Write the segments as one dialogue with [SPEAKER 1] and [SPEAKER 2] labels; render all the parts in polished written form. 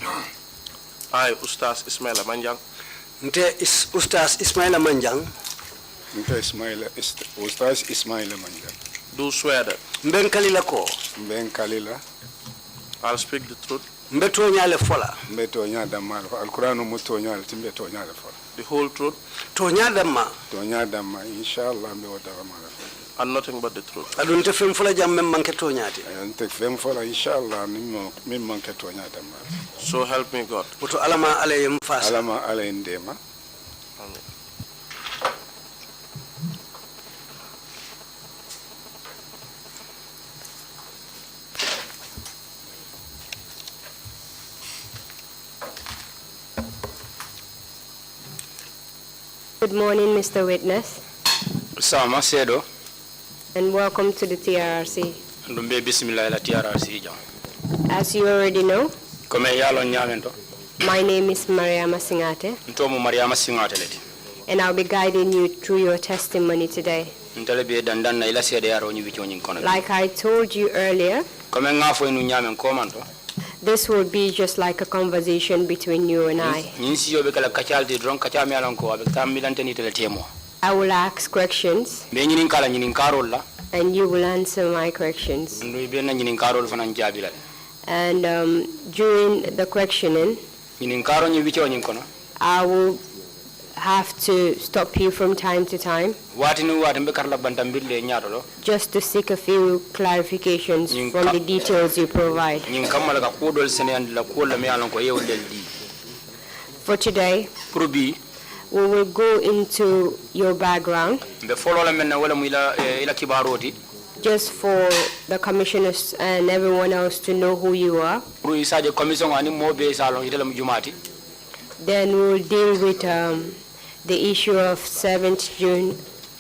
[SPEAKER 1] I, Ustaz Ismaila Manjang.
[SPEAKER 2] Nte is Ustaz Ismaila Manjang.
[SPEAKER 3] Nte Ustaz Ismaila Manjang.
[SPEAKER 1] Do swear that.
[SPEAKER 2] Mben kalila ko.
[SPEAKER 3] Mben kalila.
[SPEAKER 1] I'll speak the truth.
[SPEAKER 2] Mbeto nyale fola.
[SPEAKER 3] Mbeto nyada mal. Al-Qur'anu muto nyale timbeto nyale fola.
[SPEAKER 1] The whole truth.
[SPEAKER 2] To nyada ma.
[SPEAKER 3] To nyada ma. Inshallah mbe wadaga mala.
[SPEAKER 1] And nothing but the truth.
[SPEAKER 2] Adun te fem fola jam mem manke to nyati.
[SPEAKER 3] Nte fem fola inshallah mim manke to nyada ma.
[SPEAKER 1] So help me God.
[SPEAKER 2] Oto alama ale mfasa.
[SPEAKER 3] Alama ale ndema.
[SPEAKER 1] Amen.
[SPEAKER 4] Good morning, Mr. Witness.
[SPEAKER 5] Sama sedo.
[SPEAKER 4] And welcome to the TRRC.
[SPEAKER 5] Ndumbe bismillah la TRRC jam.
[SPEAKER 4] As you already know,
[SPEAKER 5] Kome yalo nyamento.
[SPEAKER 4] my name is Mariama Singate.
[SPEAKER 5] Ntomo Mariama Singate leti.
[SPEAKER 4] And I'll be guiding you through your testimony today.
[SPEAKER 5] Ntelebe dandan na ila sede yaro nyi bicho nyi kono.
[SPEAKER 4] Like I told you earlier,
[SPEAKER 5] Kome ngafo inu nyamen komanto.
[SPEAKER 4] this will be just like a conversation between you and I.
[SPEAKER 5] Nyinsi yobe kala kachaldi dron kachame alonko abe tamilante ni tele temo.
[SPEAKER 4] I will ask questions,
[SPEAKER 5] Be nyinin kala nyinin karol la.
[SPEAKER 4] and you will answer my questions.
[SPEAKER 5] Ndu be na nyinin karol fanan jabi la.
[SPEAKER 4] And during the questioning,
[SPEAKER 5] Nyinin karo nyi bicho nyi kono.
[SPEAKER 4] I will have to stop you from time to time,
[SPEAKER 5] Wati nu wati mbe karla bantambille nyatolo.
[SPEAKER 4] just to seek a few clarifications from the details you provide.
[SPEAKER 5] Nyin kamala ka kodol sene andi la kola me alonko yew deldi.
[SPEAKER 4] For today,
[SPEAKER 5] Probi
[SPEAKER 4] we will go into your background
[SPEAKER 5] be follow la menna wala mu ila kibaroti.
[SPEAKER 4] just for the commissioners and everyone else to know who you are.
[SPEAKER 5] Pro isaje commission ani mobe salon itela mu jumati.
[SPEAKER 4] Then we will deal with the issue of 7th June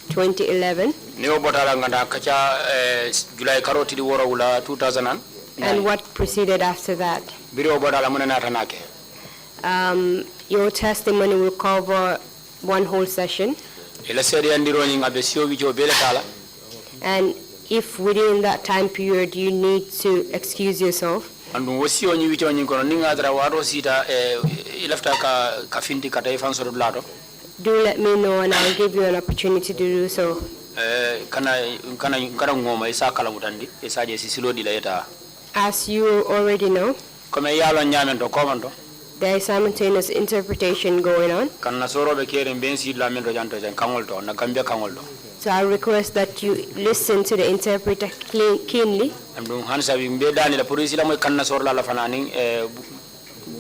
[SPEAKER 4] 2011
[SPEAKER 5] Neo botala nganda kacha July karoti di woro wula 2000
[SPEAKER 4] and what proceeded after that.
[SPEAKER 5] biro botala munana tanake.
[SPEAKER 4] Your testimony will cover one whole session,
[SPEAKER 5] Ila seri andiro ni ngabe sio bijo bele tala.
[SPEAKER 4] and if within that time period you need to excuse yourself,
[SPEAKER 5] Andu wosio nyi bijo nyi kono ninga dra waro sita ilafta ka finti kata ifanso do blato.
[SPEAKER 4] do let me know and I'll give you an opportunity to do so.
[SPEAKER 5] Kana ngoma isa kala mutandi isaje sisilo di la eta.
[SPEAKER 4] As you already know,
[SPEAKER 5] Kome yalo nyamen to komanto.
[SPEAKER 4] there is simultaneous interpretation going on.
[SPEAKER 5] Kana soro be kere bensi la men do janto jan kangol to na gambia kangol do.
[SPEAKER 4] So I request that you listen to the interpreter keenly
[SPEAKER 5] Andu hansa bi mbe dani la police la moy kanna soro la fanani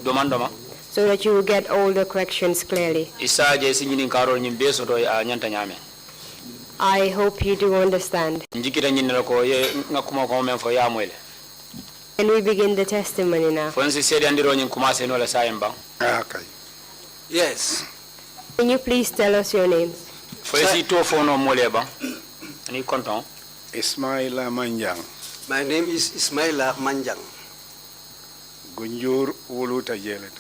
[SPEAKER 5] domandoma.
[SPEAKER 4] so that you will get all the corrections clearly.
[SPEAKER 5] Isaje sinyini karol nyi beso do nyanta nyame.
[SPEAKER 4] I hope you do understand.
[SPEAKER 5] Njikita nyinela ko ye ngakuma ko men fo yamwele.
[SPEAKER 4] Can we begin the testimony now?
[SPEAKER 5] Fonsi sedi andiro nyin kumase no la sayemba.
[SPEAKER 3] Okay.
[SPEAKER 2] Yes.
[SPEAKER 4] Can you please tell us your names?
[SPEAKER 5] Fonsi to fono moleba. Ani konton.
[SPEAKER 3] Ismaila Manjang.
[SPEAKER 2] My name is Ismaila Manjang.
[SPEAKER 3] Gunjur wuluta jelet.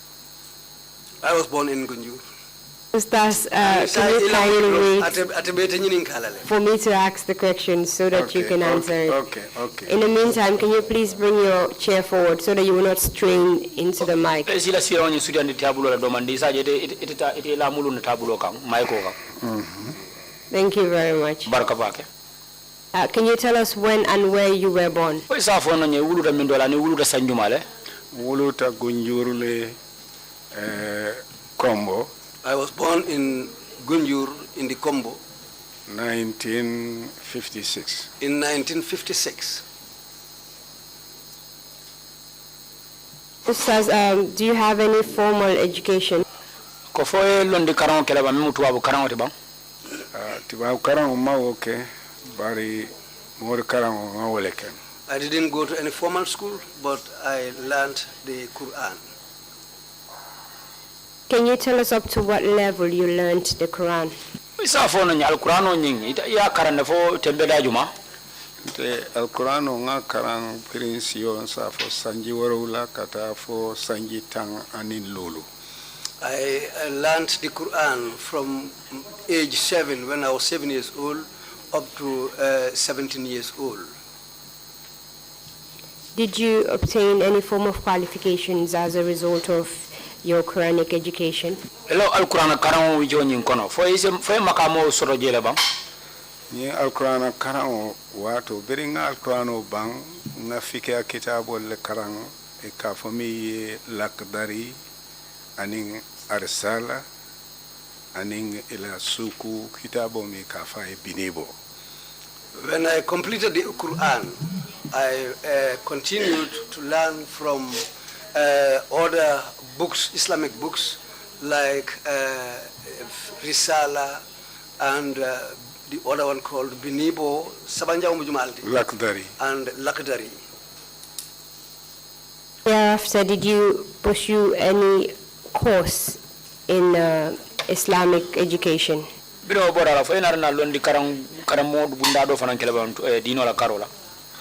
[SPEAKER 2] I was born in Gunjur.
[SPEAKER 4] Ustaz, can you kindly wait for me to ask the questions so that you can answer it?
[SPEAKER 3] Okay.
[SPEAKER 4] In the meantime, can you please bring your chair forward so that you will not strain into the mic?
[SPEAKER 5] Sila sira onyi sudi andi tabulo la domandi isaje ite la mulu na tabulo kam maiko kam.
[SPEAKER 4] Thank you very much.
[SPEAKER 5] Baraka bake.
[SPEAKER 4] Can you tell us when and where you were born?
[SPEAKER 5] O isa fono nye wuluta mindola ni wuluta sanjumale.
[SPEAKER 3] Wuluta Gunjurle Kombo.
[SPEAKER 2] I was born in Gunjur in the Kombo
[SPEAKER 3] 1956.
[SPEAKER 2] in 1956.
[SPEAKER 4] Ustaz, do you have any formal education?
[SPEAKER 5] Ko foye londi karan kele ba mimu tuwabu karan wote ba.
[SPEAKER 3] Tibabu karan ma woke bari mor karan ma woleke.
[SPEAKER 2] I didn't go to any formal school, but I learned the Quran.
[SPEAKER 4] Can you tell us up to what level you learned the Quran?
[SPEAKER 5] Isa fono nya alqur'ano nyingi ya karan fo tembe dajuma.
[SPEAKER 3] Te alqur'ano nga karan prinsio sa fo sanji worowla kata fo sanji tang anin lulu.
[SPEAKER 2] I learned the Quran from age 7 when I was 7 years old up to 17 years old.
[SPEAKER 4] Did you obtain any form of qualifications as a result of your Quranic education?
[SPEAKER 5] Hello, Al-Quran karango wijo nyin kono. Fo makamo soro jele bang.
[SPEAKER 3] Ni Al-Quran karango wato beringa Al-Quran bang na fike kitabo le karango e ka fomi lakdari aning arsala aning ila suku kitabo mi ka fa e binibo.
[SPEAKER 2] When I completed the Quran, I continued to learn from other books, Islamic books, like Risala and the other one called Binibo, Sabanja Umujumaldi.
[SPEAKER 3] Lakdari.
[SPEAKER 2] And Lakdari.
[SPEAKER 4] Thereafter, did you pursue any course in Islamic education?
[SPEAKER 5] Biro bora fo ina na londi karamo bunda do fanan keleba dino la karola.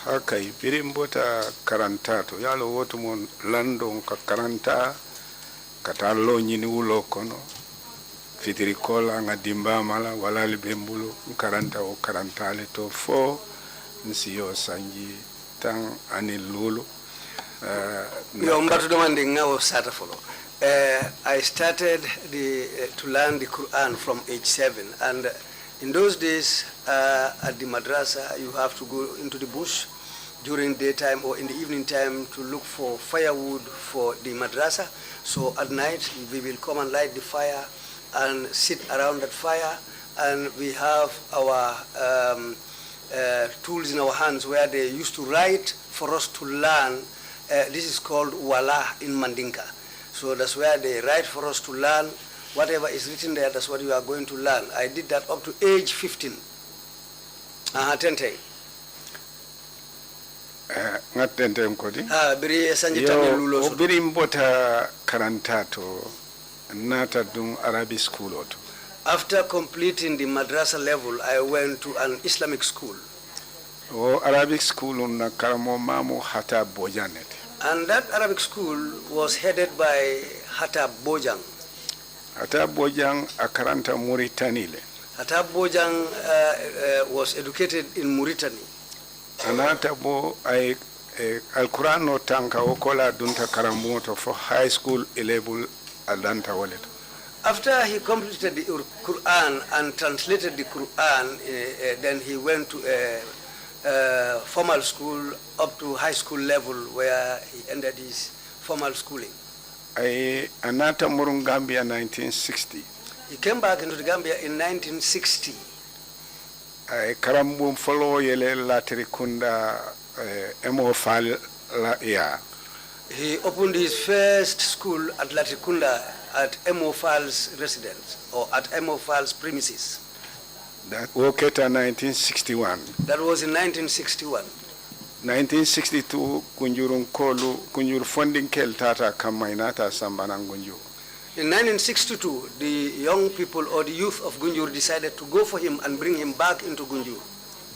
[SPEAKER 3] Hakai birimbota karantato yalo wotu mon lando ka karanta katalo nyini ulo kono fitiri kola nga dimba mala wala libembulu karanta o karantale to fo nsiyo sanji tang ani lulu
[SPEAKER 2] yo mbatu domande ngawo sata folo. I started to learn the Quran from age 7, and in those days at the madrasa you have to go into the bush during daytime or in the evening time to look for firewood for the madrasa. So at night we will come and light the fire and sit around that fire, and we have our tools in our hands where they used to write for us to learn. This is called wala in Mandinka. So that's where they write for us to learn. Whatever is written there, that's what you are going to learn. I did that up to age 15. 10.
[SPEAKER 3] ngatente mkodi
[SPEAKER 2] Biri sanji tani lulo so.
[SPEAKER 3] Biri mbota karantato nata dum Arabic school oto.
[SPEAKER 2] After completing the madrasa level, I went to an Islamic school.
[SPEAKER 3] O Arabic school na karamo mamu hata bojanet.
[SPEAKER 2] And that Arabic school was headed by Hatab Bojang.
[SPEAKER 3] Hatab Bojang akaranta Mauritania.
[SPEAKER 2] Hatab Bojang was educated in Mauritania.
[SPEAKER 3] Anata bo ay Al-Quran no tanka okola dunta karamoto for high school level adanta wallet.
[SPEAKER 2] After he completed the Quran and translated the Quran, then he went to a formal school up to high school level where he ended his formal schooling.
[SPEAKER 3] Anata murun Gambia 1960.
[SPEAKER 2] He came back into the Gambia in 1960.
[SPEAKER 3] Karambu follow yele latiri kunda emofal la ya.
[SPEAKER 2] He opened his first school at Latrikunda at Emofal's residence or at Emofal's premises.
[SPEAKER 3] That Woketa 1961.
[SPEAKER 2] That was in 1961.
[SPEAKER 3] 1962 kunjurun kolu kunjur funding kel tata kamainata sambana Gunjur.
[SPEAKER 2] In 1962, the young people or the youth of Gunjur decided to go for him and bring him back into Gunjur.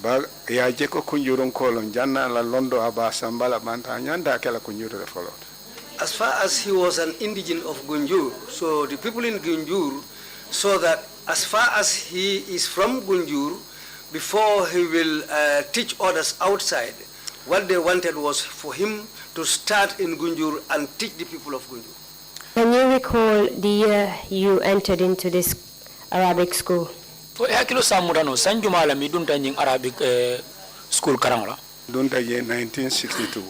[SPEAKER 3] Ba ya jeko kunjurun kolon janna la londo aba sambala banta nyanda kala kunjuru follow.
[SPEAKER 2] As far as he was an indigene of Gunjur, so the people in Gunjur saw that as far as he is from Gunjur, before he will teach others outside, what they wanted was for him to start in Gunjur and teach the people of Gunjur.
[SPEAKER 4] Can you recall the year you entered into this Arabic school?
[SPEAKER 5] Hakilo samurano sanjumala mi dunta nying Arabic school karangola.
[SPEAKER 3] Dunta ye 1962.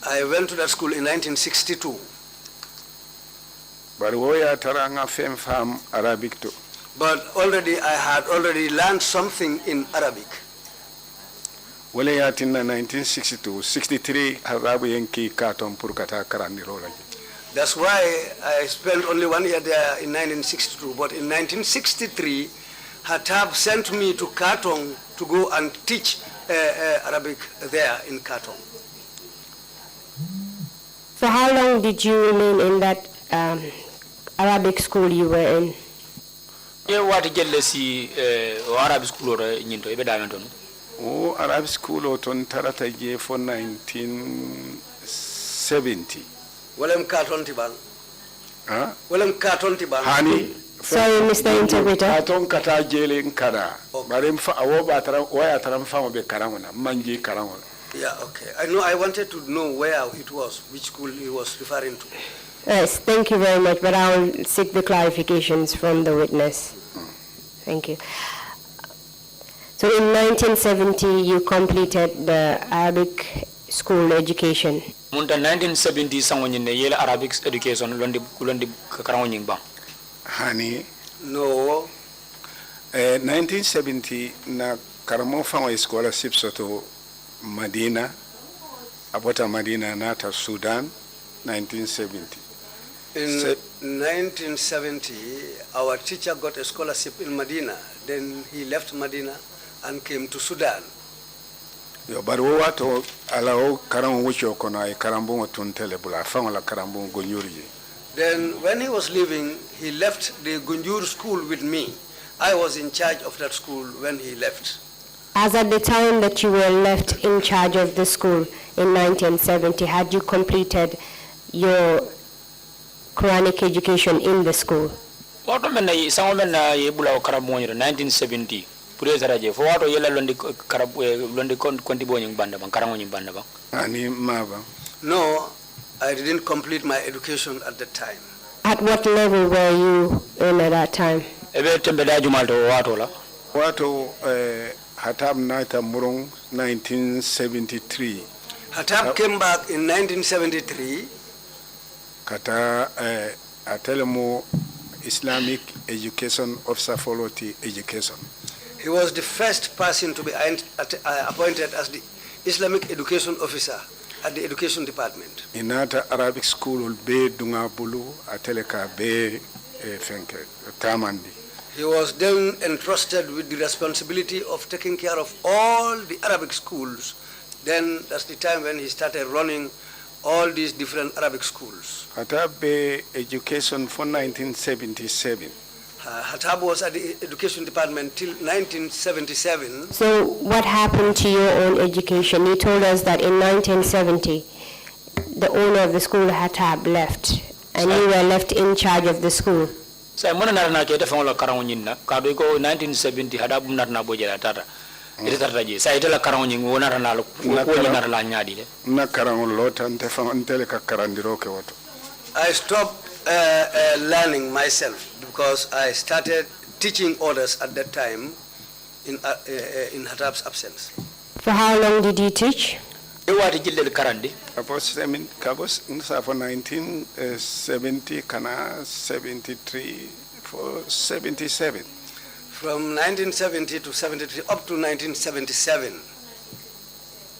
[SPEAKER 2] I went to that school in 1962.
[SPEAKER 3] But woya taranga fem fam Arabic too.
[SPEAKER 2] But already I had already learned something in Arabic.
[SPEAKER 3] Wale yatina 1962, 63 Arabu yenki katon purkata karani rola.
[SPEAKER 2] That's why I spent only 1 year there in 1962. But in 1963, Hatab sent me to Katong to go and teach Arabic there in Katong.
[SPEAKER 4] For how long did you remain in that Arabic school you were in?
[SPEAKER 5] Ye wati jelle si Arabic school ore nyinto ibe damen
[SPEAKER 3] Oh, Arabic school oton tarata je for 1970.
[SPEAKER 2] Welem Katon Tibang.
[SPEAKER 3] Huh?
[SPEAKER 2] Welem Katon Tibang.
[SPEAKER 3] Hani.
[SPEAKER 4] Sorry, Mr. Interpreter.
[SPEAKER 3] Katon kata jele nkara. Barem fa awo batara waya taram fa mo be karamona manji karamona.
[SPEAKER 2] Yeah, okay. I wanted to know where it was, which school he was referring to.
[SPEAKER 4] Yes, thank you very much, but I will seek the clarifications from the witness. Thank you. So in 1970, you completed the Arabic school education.
[SPEAKER 5] Munta 1970 sango nyine yela Arabic education londi karango nyingba.
[SPEAKER 3] Hani
[SPEAKER 2] No.
[SPEAKER 3] 1970 na karamo fango scholarship soto Madina, abota Madina nata Sudan, 1970.
[SPEAKER 2] In 1970, our teacher got a scholarship in Medina. Then he left Medina and came to Sudan.
[SPEAKER 3] Yo baro wato alao karam wucho kono ay karambungo tuntele bula fango la karambungo nyuri.
[SPEAKER 2] Then when he was leaving, he left the Gunjur school with me. I was in charge of that school when he left.
[SPEAKER 4] As at the time that you were left in charge of the school in 1970, had you completed your Quranic education in the school?
[SPEAKER 5] Wato mena sango mena yebula karambungo 1970. Purezaraje fo wato yela londi konti bonyi banda bang karango banda bang.
[SPEAKER 3] Ani maba.
[SPEAKER 2] No, I didn't complete my education at that time.
[SPEAKER 4] At what level were you in at that time?
[SPEAKER 5] Ebe tembeda jumalto wato la.
[SPEAKER 3] Wato Hatab Naita Murung 1973.
[SPEAKER 2] Hatab came back in 1973.
[SPEAKER 3] Kata Atelemo Islamic Education Officer for Education.
[SPEAKER 2] He was the first person to be appointed as the Islamic Education Officer at the Education Department.
[SPEAKER 3] Inata Arabic School be Dungabulu Ateleka be Fenke Tamandi.
[SPEAKER 2] He was then entrusted with the responsibility of taking care of all the Arabic schools. Then that's the time when he started running all these different Arabic schools.
[SPEAKER 3] Hatab be education for 1977.
[SPEAKER 2] Hatab was at the Education Department till 1977.
[SPEAKER 4] So what happened to your own education? You told us that in 1970, the owner of the school, Hatab, left, and you were left in charge of the school.
[SPEAKER 5] So mona narana kete fangola karango nyinna kado ko 1970 Hatab narna bojela tata. Ite tata je sa ite la karango nyingo wona narana lo ko narala nyadi de.
[SPEAKER 3] Na karango lota nte fangantele ka karandiro ke wato.
[SPEAKER 2] I stopped learning myself because I started teaching others at that time in Hatab's absence.
[SPEAKER 4] For how long did you teach?
[SPEAKER 5] Ewati jille karandi.
[SPEAKER 3] Kabos for 1970 kana 73 for 77.
[SPEAKER 2] From 1970 to 73 up to 1977.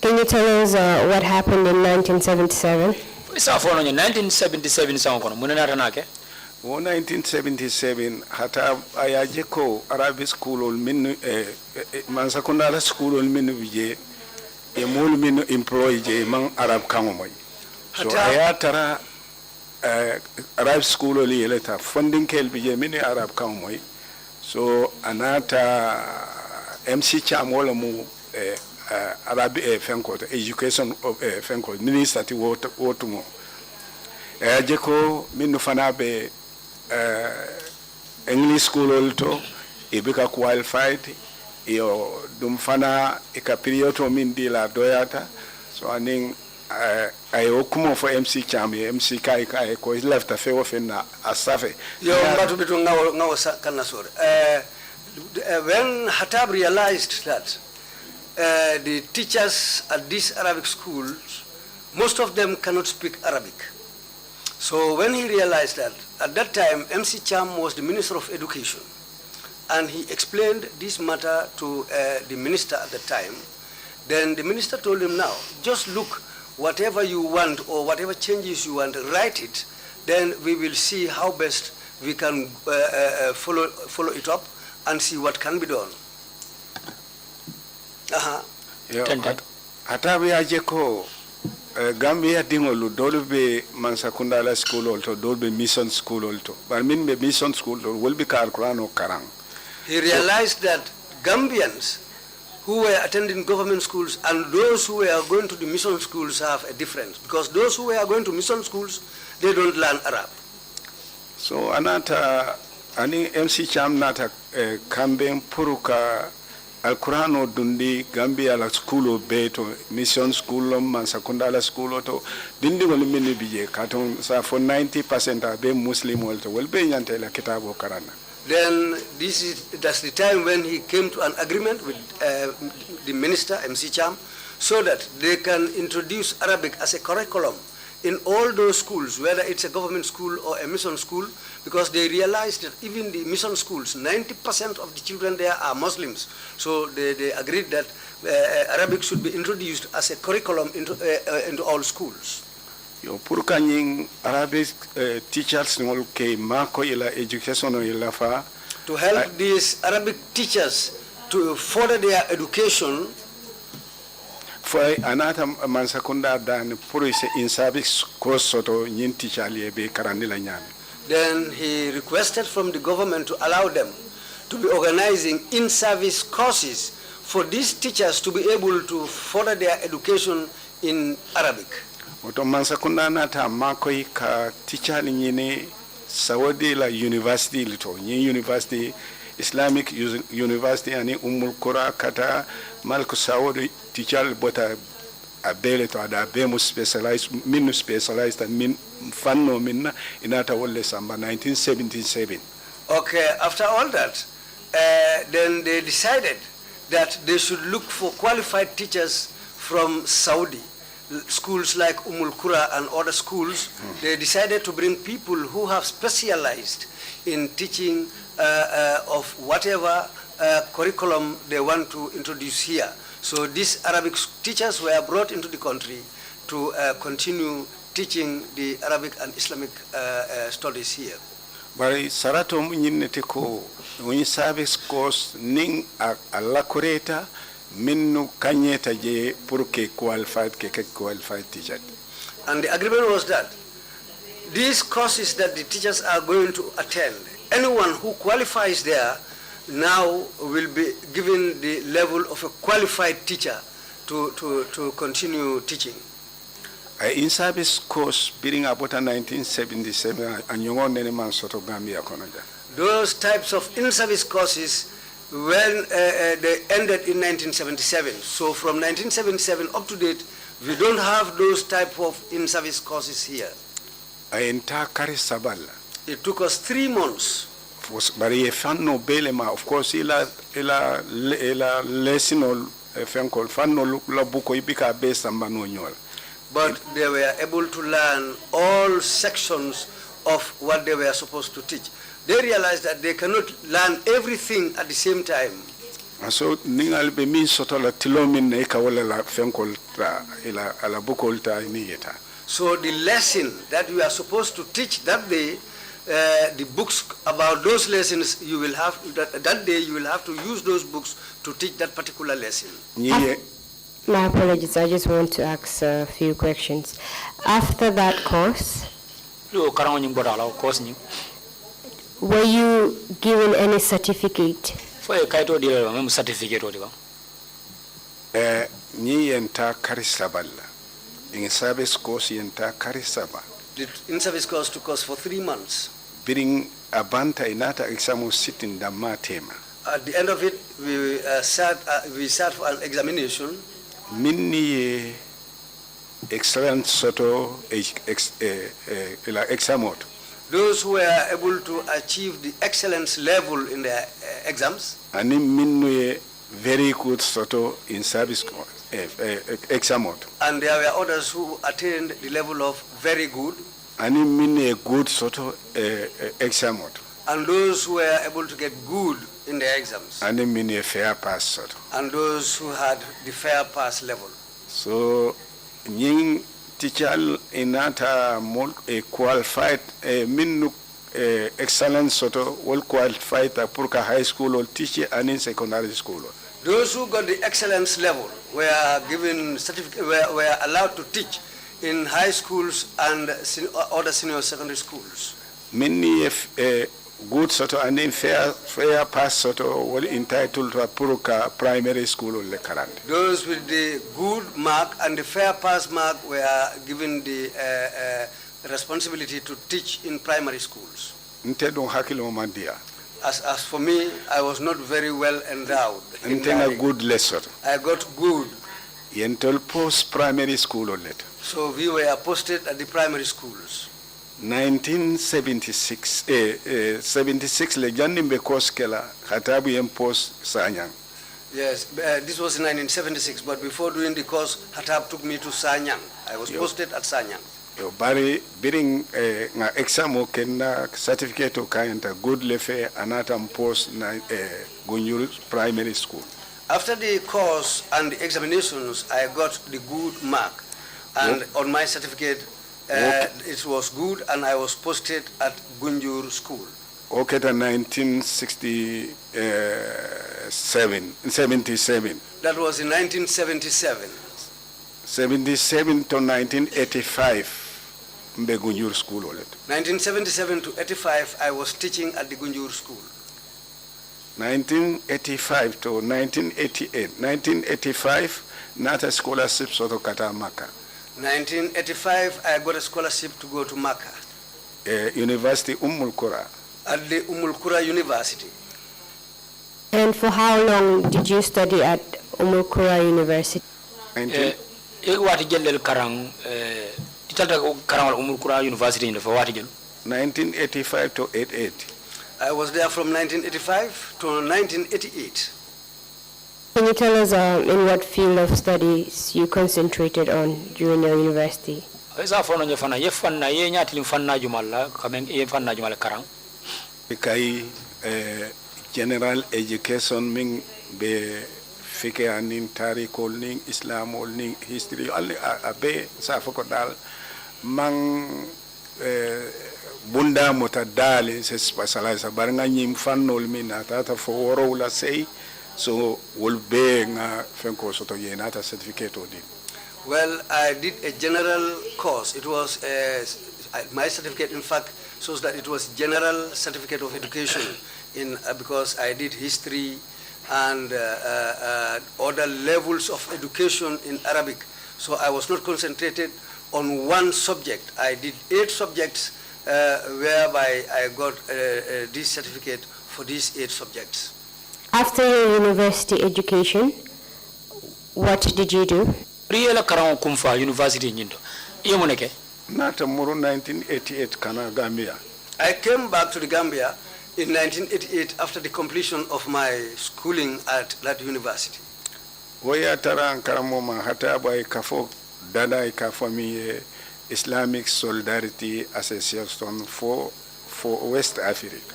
[SPEAKER 4] Can you tell us what happened in 1977?
[SPEAKER 5] Isa for 1977 sa kono munana ranake.
[SPEAKER 3] 1977 hata ayajeko Arabic school min mansakundala school min bije e mol min employee je man Arab kango moy so ayatara Arab school li yeleta funding kel bije min Arab kango moy so anata MC Cham wala mu Arab fenko education of fenko minister ti wotumo ayajeko min fana be English school also ibika qualified yo dum fana ikapirioto min di la doyata so aning I okumo for MC Cham MC kai ko left a favor na asafe
[SPEAKER 2] yo mbatu bitu ngawo kana sore when Hatab realized that the teachers at these Arabic schools, most of them cannot speak Arabic. So when he realized that, at that time, MC Cham was the Minister of Education, and he explained this matter to the minister at the time, then the minister told him, now, just look, whatever you want or whatever changes you want, write it, then we will see how best we can follow it up and see what can be done.
[SPEAKER 3] Hatabi ajeko Gambia dingolu dolbe mansakundala school also dolbe mission school also but min be mission school will be Quran or Karang.
[SPEAKER 2] He realized that Gambians who were attending government schools and those who were going to the mission schools have a difference because those who were going to mission schools they don't learn Arab.
[SPEAKER 3] So anata ani MC Cham nata campaign puruka alkurano dundi Gambia la school beto mission school man sakundala school to dindi wal minni bije katon sa for 90% be muslim wolto wal be nyante la kitabo karana.
[SPEAKER 2] Then that's the time when he came to an agreement with the minister, MC Cham, so that they can introduce Arabic as a curriculum in all those schools, whether it's a government school or a mission school, because they realized that even the mission schools, 90% of the children there are Muslims. So they agreed that Arabic should be introduced as a curriculum into all schools.
[SPEAKER 3] Yo pour kanyin Arabic teachers ngol ke mako ila education ila fa
[SPEAKER 2] to help these Arabic teachers to further their education.
[SPEAKER 3] For anata man sakunda dan pour in service course soto nyin teacher liebe karandila nyame.
[SPEAKER 2] Then he requested from the government to allow them to be organizing in-service courses for these teachers to be able to further their education in Arabic.
[SPEAKER 3] Oto man sakunda nata makoi ka teacher nyine Saudi la university lito nyi university Islamic University ani Qura kata malku Saudi teacher bota abele to ada bemu specialized and min fanno minna inata wolle samba 1977.
[SPEAKER 2] Okay, after all that, then they decided that they should look for qualified teachers from Saudi. Schools like Qura and other schools, they decided to bring people who have specialized in teaching of whatever curriculum they want to introduce here. So these Arabic teachers were brought into the country to continue teaching the Arabic and Islamic studies here.
[SPEAKER 3] Bari sarato munyinete ko woni service course ning alla kureta minnu kanyeta je pour que qualified teacher.
[SPEAKER 2] And the agreement was that these courses that the teachers are going to attend, anyone who qualifies there now will be given the level of a qualified teacher to continue teaching.
[SPEAKER 3] In service course being about 1977 and you want any man sort of Gambia konaja.
[SPEAKER 2] Those types of in-service courses when they ended in 1977. So from 1977 up to date, we don't have those type of in-service courses here. It took us 3 months.
[SPEAKER 3] Of course, ila lesson or fenkol fanno la buko ibika based on
[SPEAKER 2] but they were able to learn all sections of what they were supposed to teach. They realized that they cannot learn everything at the same time.
[SPEAKER 3] So ningal be min soto la tilomin ne ka wala la fenkol ta ila ala bukol ta iniyeta.
[SPEAKER 2] So the lesson that we are supposed to teach that day, the books about those lessons you will have that day you will have to use those books to teach that particular lesson.
[SPEAKER 4] My apologies, I just want to ask a few questions. After that course, were you given any certificate?
[SPEAKER 3] Ni enta karisaballa. In service course yenta karisaba.
[SPEAKER 2] The in-service course took us for 3 months.
[SPEAKER 3] Biring abanta inata exam sitting da matema.
[SPEAKER 2] At the end of it, we sat for an examination.
[SPEAKER 3] Minni excellent soto examot.
[SPEAKER 2] Those who were able to achieve the excellence level in their exams.
[SPEAKER 3] And minni very good soto in service examot.
[SPEAKER 2] And there were others who attained the level of very good.
[SPEAKER 3] And minni good soto examot.
[SPEAKER 2] And those who were able to get good in their exams.
[SPEAKER 3] And minni fair pass soto.
[SPEAKER 2] And those who had the fair pass level.
[SPEAKER 3] So, nying teacher inata qualified minnu excellent soto well qualified purka high school or teacher and in secondary school.
[SPEAKER 2] Those who got the excellence level were given certificate, were allowed to teach in high schools and other senior secondary schools.
[SPEAKER 3] Many good sort of and fair pass sort of well entitled to a Puruka primary school or Lekarand.
[SPEAKER 2] Those with the good mark and the fair pass mark were given the responsibility to teach in primary schools. As for me, I was not very well endowed.
[SPEAKER 3] And then a good lesson.
[SPEAKER 2] I got good.
[SPEAKER 3] Yentel post primary school or letter.
[SPEAKER 2] So we were posted at the primary schools.
[SPEAKER 3] 1976, 76 le jandimbe course kela hatabu yen post Sanyang.
[SPEAKER 2] Yes, this was in 1976, but before doing the course, Hatab took me to Sanyang. I was posted at Sanyang.
[SPEAKER 3] Yo bari biring nga exam o kenda certificate o kayanta good lefe anata post na Gunjur primary school.
[SPEAKER 2] After the course and the examinations, I got the good mark, and on my certificate, it was good, and I was posted at Gunjur school.
[SPEAKER 3] Okay, 1977.
[SPEAKER 2] That was in 1977.
[SPEAKER 3] 77 to 1985, mbe Gunjur school olet.
[SPEAKER 2] 1977 to 85, I was teaching at the Gunjur school.
[SPEAKER 3] 1985 to 1988. 1985, nata scholarship soto kata Maka.
[SPEAKER 2] 1985, I got a scholarship to go to Makkah.
[SPEAKER 3] University Qura.
[SPEAKER 2] At the Qura University.
[SPEAKER 4] And for how long did you study at Qura University?
[SPEAKER 5] Wati jellel karang titalta karang Qura University ni fa wati jell
[SPEAKER 3] 1985 to 88.
[SPEAKER 2] I was there from 1985 to 1988.
[SPEAKER 4] Can you tell us in what field of studies you concentrated on during your university?
[SPEAKER 5] Esa fono nya fana ye fanna ye nyati fanna jumala kamen ye fanna jumala karang
[SPEAKER 3] Kai general education ming be fike anin tarikol ning islamol ning history alle abe sa foko dal mang bunda mota dale se specialize bar nga nyim fannol min atata fo woro la sei so will be nga fenko soto yenata certificate odi.
[SPEAKER 2] Well, I did a general course. It was my certificate, in fact, shows that it was general certificate of education because I did history and other levels of education in Arabic. So I was not concentrated on one subject. I did 8 subjects whereby I got this certificate for these 8 subjects.
[SPEAKER 4] After your university education, what did you do?
[SPEAKER 5] Riela karang kumfa university nyindo iyo moneke
[SPEAKER 3] Nata muru 1988 kana Gambia.
[SPEAKER 2] I came back to the Gambia in 1988 after the completion of my schooling at that university.
[SPEAKER 3] Waya tara karamo ma hata boy kafo dada kafo mi Islamic Solidarity Association for West Africa.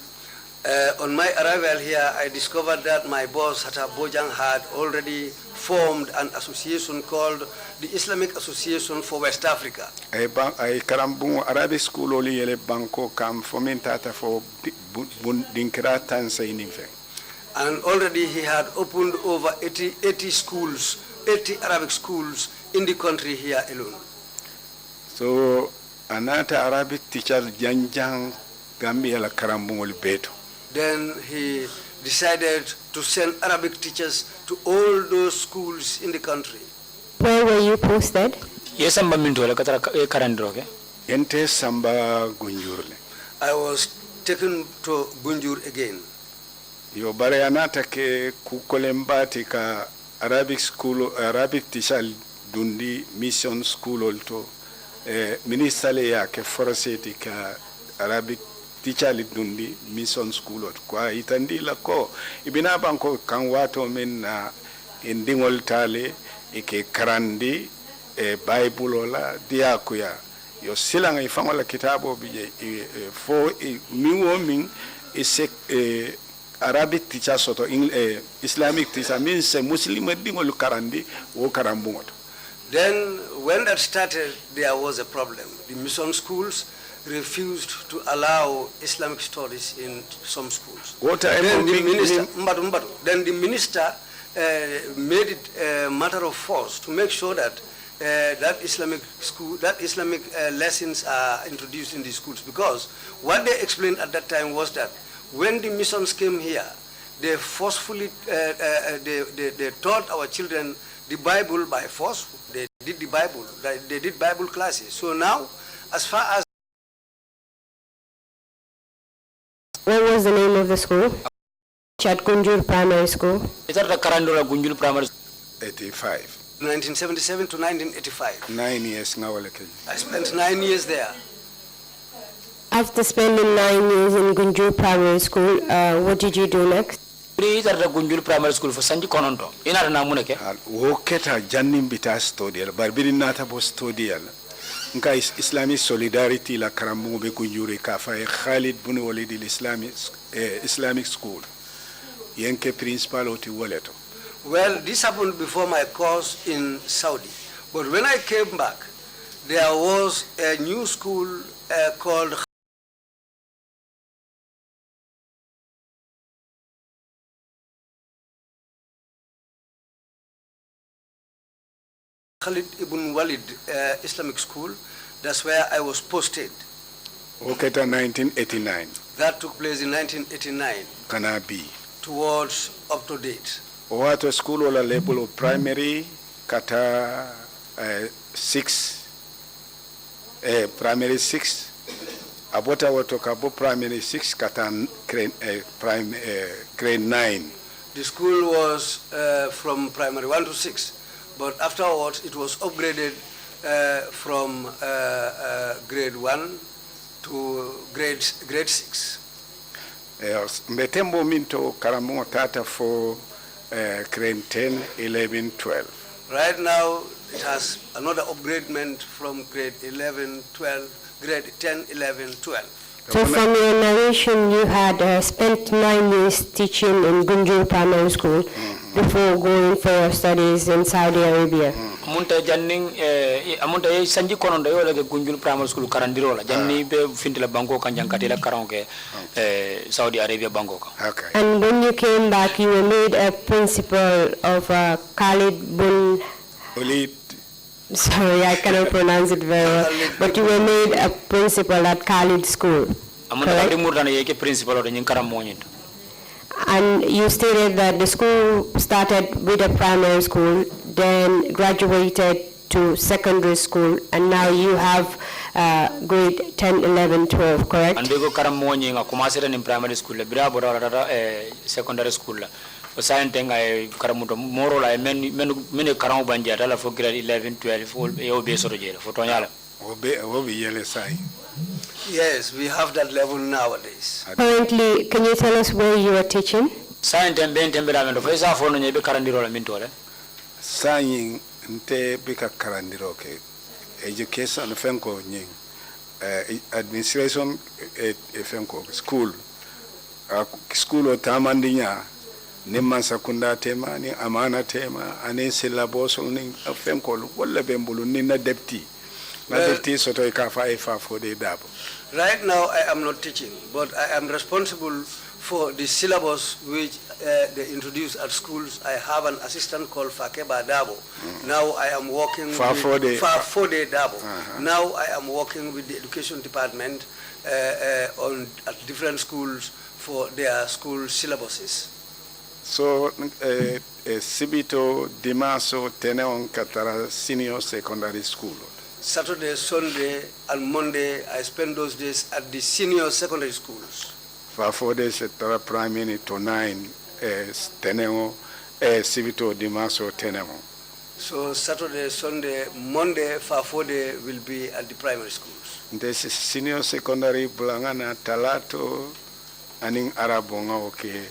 [SPEAKER 2] On my arrival here, I discovered that my boss, Hata Bojang, had already formed an association called the Islamic Association for West Africa.
[SPEAKER 3] Ay karambu Arabic school oli yele banko kam fomentata for dinkira tansa inife.
[SPEAKER 2] And already he had opened over 80 schools, 80 Arabic schools in the country here alone.
[SPEAKER 3] So anata Arabic teacher janjang Gambia la karambu oli beto.
[SPEAKER 2] Then he decided to send Arabic teachers to all those schools in the country.
[SPEAKER 4] Where were you posted?
[SPEAKER 5] Yes, samba minto la katara karandroge
[SPEAKER 3] Ente samba Gunjurle.
[SPEAKER 2] I was taken to Gunjur again.
[SPEAKER 3] Yo bare anata ke kukolembati ka Arabic school Arabic teacher dundi mission school olto ministale ya ke forceti ka Arabic teacher dundi mission school ot kwa itandi la ko ibina banko kan wato men na indingol tale ike karandi bible la dia kuya yo silanga ifangola kitabo bije fo miwo min isek Arabic teacher soto Islamic teacher means Muslim dingol karandi wo karambungot.
[SPEAKER 2] Then when that started, there was a problem. The mission schools refused to allow Islamic studies in some schools. Then the minister made it a matter of force to make sure that that Islamic lessons are introduced in the schools, because what they explained at that time was that when the missions came here, they forcefully they taught our children the Bible by force. They did the Bible. They did Bible classes. So now, as far as
[SPEAKER 4] What was the name of the school? At Gunjur Primary School?
[SPEAKER 5] Itarta karandola Gunjul Primary
[SPEAKER 3] 85.
[SPEAKER 2] 1977 to 1985.
[SPEAKER 3] 9 years nga wala ke.
[SPEAKER 2] I spent 9 years there.
[SPEAKER 4] After spending 9 years in Gunjur Primary School, what did you do next?
[SPEAKER 5] itarta Gunjul Primary School for sanji kononto. Inata na muneke.
[SPEAKER 3] Wo keta jannim bita study al barbiri nata bo study al. Nka Islamic Solidarity la karamu be Gunjuri ka fa Khalid bin Walid Islamic School. Yenke principal oti woleto.
[SPEAKER 2] Well, this happened before my course in Saudi. But when I came back, there was a new school called Khalid ibn Walid Islamic School. That's where I was posted.
[SPEAKER 3] Oketa 1989.
[SPEAKER 2] That took place in 1989.
[SPEAKER 3] Kanabi.
[SPEAKER 2] Towards up to date.
[SPEAKER 3] Wato school wala level of primary kata 6 primary 6 abota wato kabo primary 6 kata grade 9.
[SPEAKER 2] The school was from primary 1 to 6, but afterwards it was upgraded from grade 1 to grade 6.
[SPEAKER 3] Mbetembo minto karamo tata for grade 10, 11, 12.
[SPEAKER 2] Right now it has another upgradement from grade 11, 12, grade 10, 11, 12.
[SPEAKER 4] So from your narration, you had spent 9 years teaching in Gunjur Primary School before going for your studies in Saudi Arabia.
[SPEAKER 5] Amunta janning amunta sanji konondo yo la Gunjul Primary School karandiro la janni be fintila banko kan jankatila karonke Saudi Arabia banko.
[SPEAKER 3] Okay.
[SPEAKER 4] And when you came back, you were made a principal of Khalid bin
[SPEAKER 3] Walid.
[SPEAKER 4] Sorry, I cannot pronounce it very well. But you were made a principal at Khalid School. And you stated that the school started with a primary school, then graduated to secondary school, and now you have grade 10, 11, 12, correct?
[SPEAKER 5] And we go karamonyi nga kumasira in primary school, bira bora secondary school. Scienteng ay karamuto moro la menu karam banja dala for grade 11 12 yo be soro jela for tonyala
[SPEAKER 3] Obi yele sai.
[SPEAKER 2] Yes, we have that level nowadays.
[SPEAKER 4] Currently, can you tell us where you are teaching?
[SPEAKER 5] Scienteng ben temberamento for isa for no nyebe karandiro la mintole
[SPEAKER 3] Saying nte bika karandiro ke education fenko nying administration fenko school o tamandinya ni mansakunda tema ni amana tema ani syllabus ni fenkol wala bembulu ni na deputy soto ikafa ifa for the dabo.
[SPEAKER 2] Right now I am not teaching, but I am responsible for the syllabus which they introduce at schools. I have an assistant called Fakeba Dabo. Now I am working with Fafode Dabo. Now I am working with the education department at different schools for their school syllabuses.
[SPEAKER 3] So Sibito Dimaso Teneon Katara Senior Secondary School.
[SPEAKER 2] Saturday, Sunday, and Monday, I spend those days at the senior secondary schools.
[SPEAKER 3] For 4 days, primary to 9, Teneo, Sibito Dimaso Teneo.
[SPEAKER 2] So Saturday, Sunday, Monday, for 4 days will be at the primary schools.
[SPEAKER 3] This is senior secondary Bulangana Talato, aning Arabonga okay.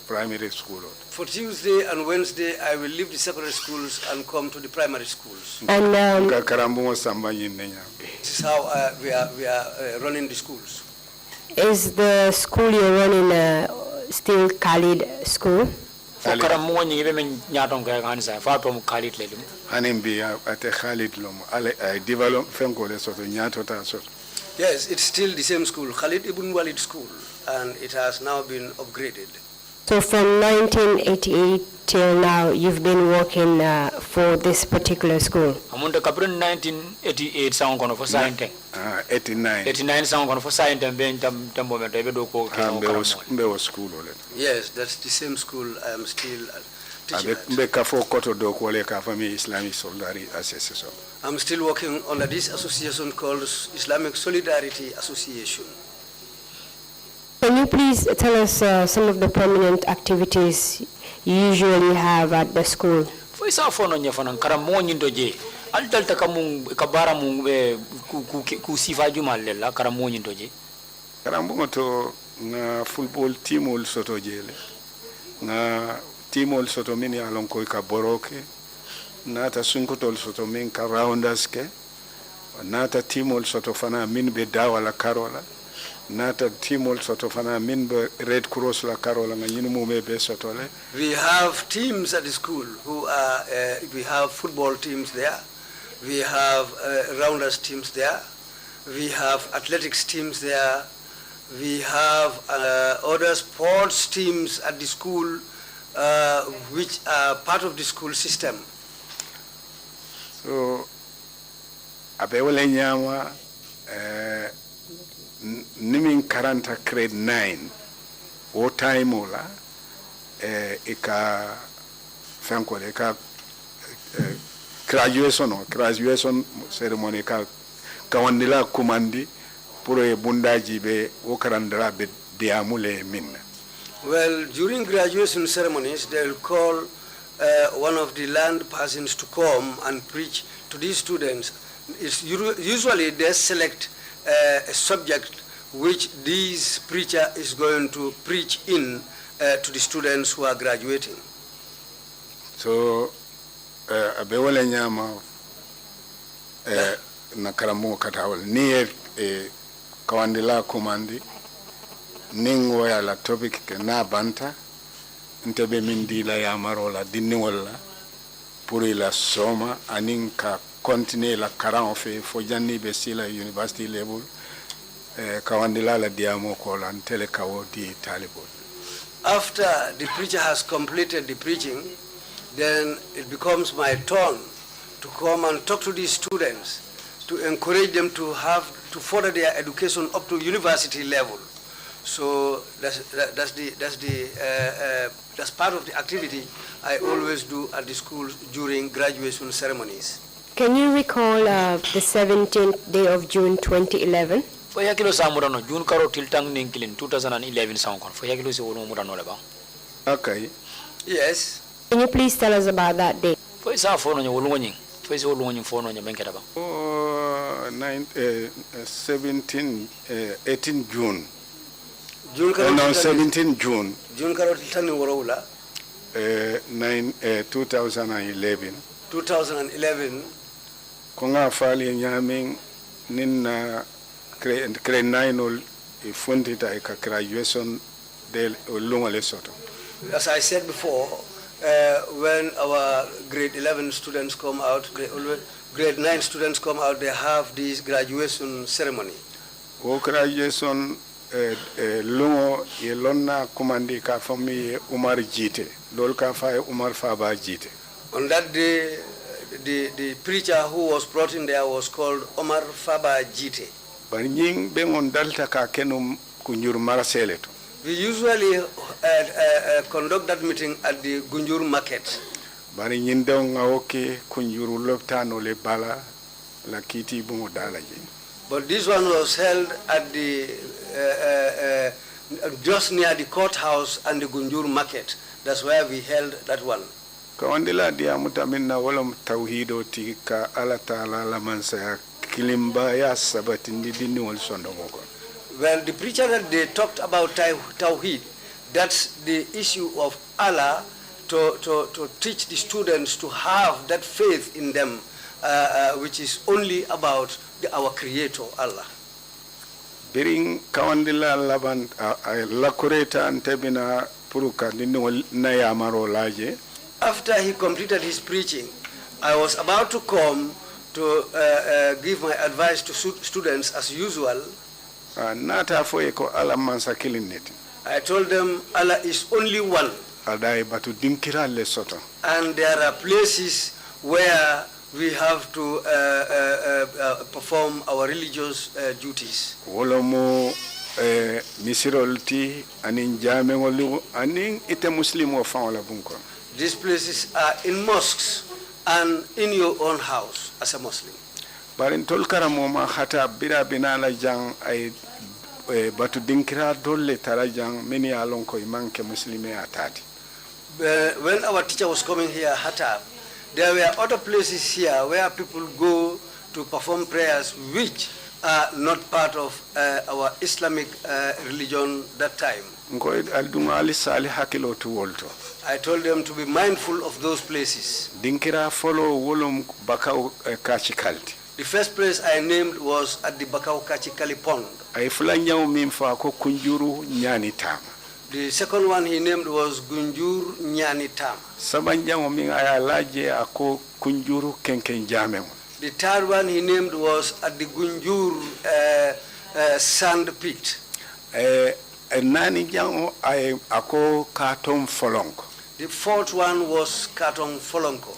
[SPEAKER 3] Primary school.
[SPEAKER 2] For Tuesday and Wednesday, I will leave the secondary schools and come to the primary schools.
[SPEAKER 4] And
[SPEAKER 2] this is how we are running the schools.
[SPEAKER 4] Is the school you're running still Khalid School?
[SPEAKER 2] Yes, it's still the same school, Khalid ibn Walid School, and it has now been upgraded.
[SPEAKER 4] So from 1988 till now, you've been working for this particular school?
[SPEAKER 5] I'm on the 1988 sound for science.
[SPEAKER 3] 89.
[SPEAKER 5] 89 sound for science and Ben Tambo
[SPEAKER 3] school.
[SPEAKER 2] Yes, that's the same school I am still teaching at. I'm still working under this association called Islamic Solidarity Association.
[SPEAKER 4] can you please tell us some of the prominent activities you usually have at the school?
[SPEAKER 5] Fo isa fono nya fana karamo nyindo je aldal ta kamun kabara mun ku sifa jumal la karamo nyindo je
[SPEAKER 3] karambo to na football teamol soto jele na teamol soto min ya lon ko ka boroke nata sunkotol soto min ka rounders ke nata teamol soto fana min be dawala karola nata teamol soto fana min be red cross la karola nga nyinu mo be soto le.
[SPEAKER 2] We have teams at the school who are we have football teams there, we have rounders teams there, we have athletics teams there, we have other sports teams at the school which are part of the school system.
[SPEAKER 3] So abewele nyama nimin karanta grade 9 o time ola ika fanko ika graduation ceremony ka kawandila kumandi pour e bundaji be o karandara be diamule min.
[SPEAKER 2] Well, during graduation ceremonies they will call one of the land persons to come and preach to these students. It's usually they select a subject which this preacher is going to preach in to the students who are graduating.
[SPEAKER 3] So abewale nyama na karamo katawal ni kawandila kumandi ningo ya la topic ke na banta ntebe mindila ya marola dinni wala pour la soma anin ka continuer la karan fe fo janni be sila university level kawandila la diamo ko lan tele kawo di talibol.
[SPEAKER 2] After the preacher has completed the preaching, then it becomes my turn to come and talk to these students to encourage them to further their education up to university level. So that's part of the activity I always do at the school during graduation ceremonies.
[SPEAKER 4] Can you recall the 17th day of June 2011?
[SPEAKER 5] fo yakilo samurano June karo tiltang ninkilin 2011 sound kon fo yakilo se wono murano le ba.
[SPEAKER 3] Okay.
[SPEAKER 2] Yes.
[SPEAKER 4] Can you please tell us about that day?
[SPEAKER 5] Fo isa fono nya wolungo nyin fo isa wolungo nyin fono nya benketa ba.
[SPEAKER 3] 18 June.
[SPEAKER 2] June karo
[SPEAKER 3] No, 17 June.
[SPEAKER 2] June karo tiltang worowula
[SPEAKER 3] 2011.
[SPEAKER 2] 2011.
[SPEAKER 3] Konga fali nyamin ninna grade 9 ol fundita e ka graduation del lunga Lesotho.
[SPEAKER 2] As I said before, when our grade 11 students come out, grade 9 students come out, they have this graduation ceremony.
[SPEAKER 3] O graduation lungo ye lonna kumandi ka fami Umar Jite lol ka fa Umar Faba Jite.
[SPEAKER 2] On that day, the preacher who was brought in there was called Omar Faba Jite.
[SPEAKER 3] Banying bengon dalta ka kenum kunjur maraseleto.
[SPEAKER 2] We usually conduct that meeting at the Gunjur market.
[SPEAKER 3] Bari nyindo ngaoke kunjuru loptano le bala la kiti bungo dalaji.
[SPEAKER 2] But this one was held at the just near the courthouse and the Gunjur market. That's where we held that one.
[SPEAKER 3] Kawandila dia mutaminna walam tawhido tika ala taala la mansa kilimba ya sabati ndini wal sondo moko.
[SPEAKER 2] Well, the preacher that they talked about Tawheed, that's the issue of Allah to teach the students to have that faith in them, which is only about our Creator, Allah.
[SPEAKER 3] Biring kawandila laban lakureta antebina puruka nini na ya maro laje.
[SPEAKER 2] After he completed his preaching, I was about to come to give my advice to students as usual.
[SPEAKER 3] Nata foye ko ala mansa kilineti.
[SPEAKER 2] I told them Allah is only one.
[SPEAKER 3] Adai batu dinkira Lesotho.
[SPEAKER 2] And there are places where we have to perform our religious duties.
[SPEAKER 3] Wolomo misirolti anin jamengolu anin ite muslim wa fawla bunko.
[SPEAKER 2] These places are in mosques and in your own house as a Muslim.
[SPEAKER 3] Barin tol karamo ma hata bira binala jang ay batu dinkira dolle tarajang mini alon ko imanke muslime atati.
[SPEAKER 2] When our teacher was coming here, Hatab, there were other places here where people go to perform prayers which are not part of our Islamic religion that time. I told them to be mindful of those places.
[SPEAKER 3] Dinkira follow wolum bakau kachikalti.
[SPEAKER 2] The first place I named was at the Bakau Kachikali Pond.
[SPEAKER 3] Ay fulanyaw mimfa ko kunjuru nyani tama.
[SPEAKER 2] The second one he named was Gunjur Nyani Tama.
[SPEAKER 3] Sabanjango min ayalaje ako kunjuru kenken jamemo.
[SPEAKER 2] The third one he named was at the Gunjur sand pit.
[SPEAKER 3] Nani jango ay ako katom folonko.
[SPEAKER 2] The fourth one was Katong Folonko.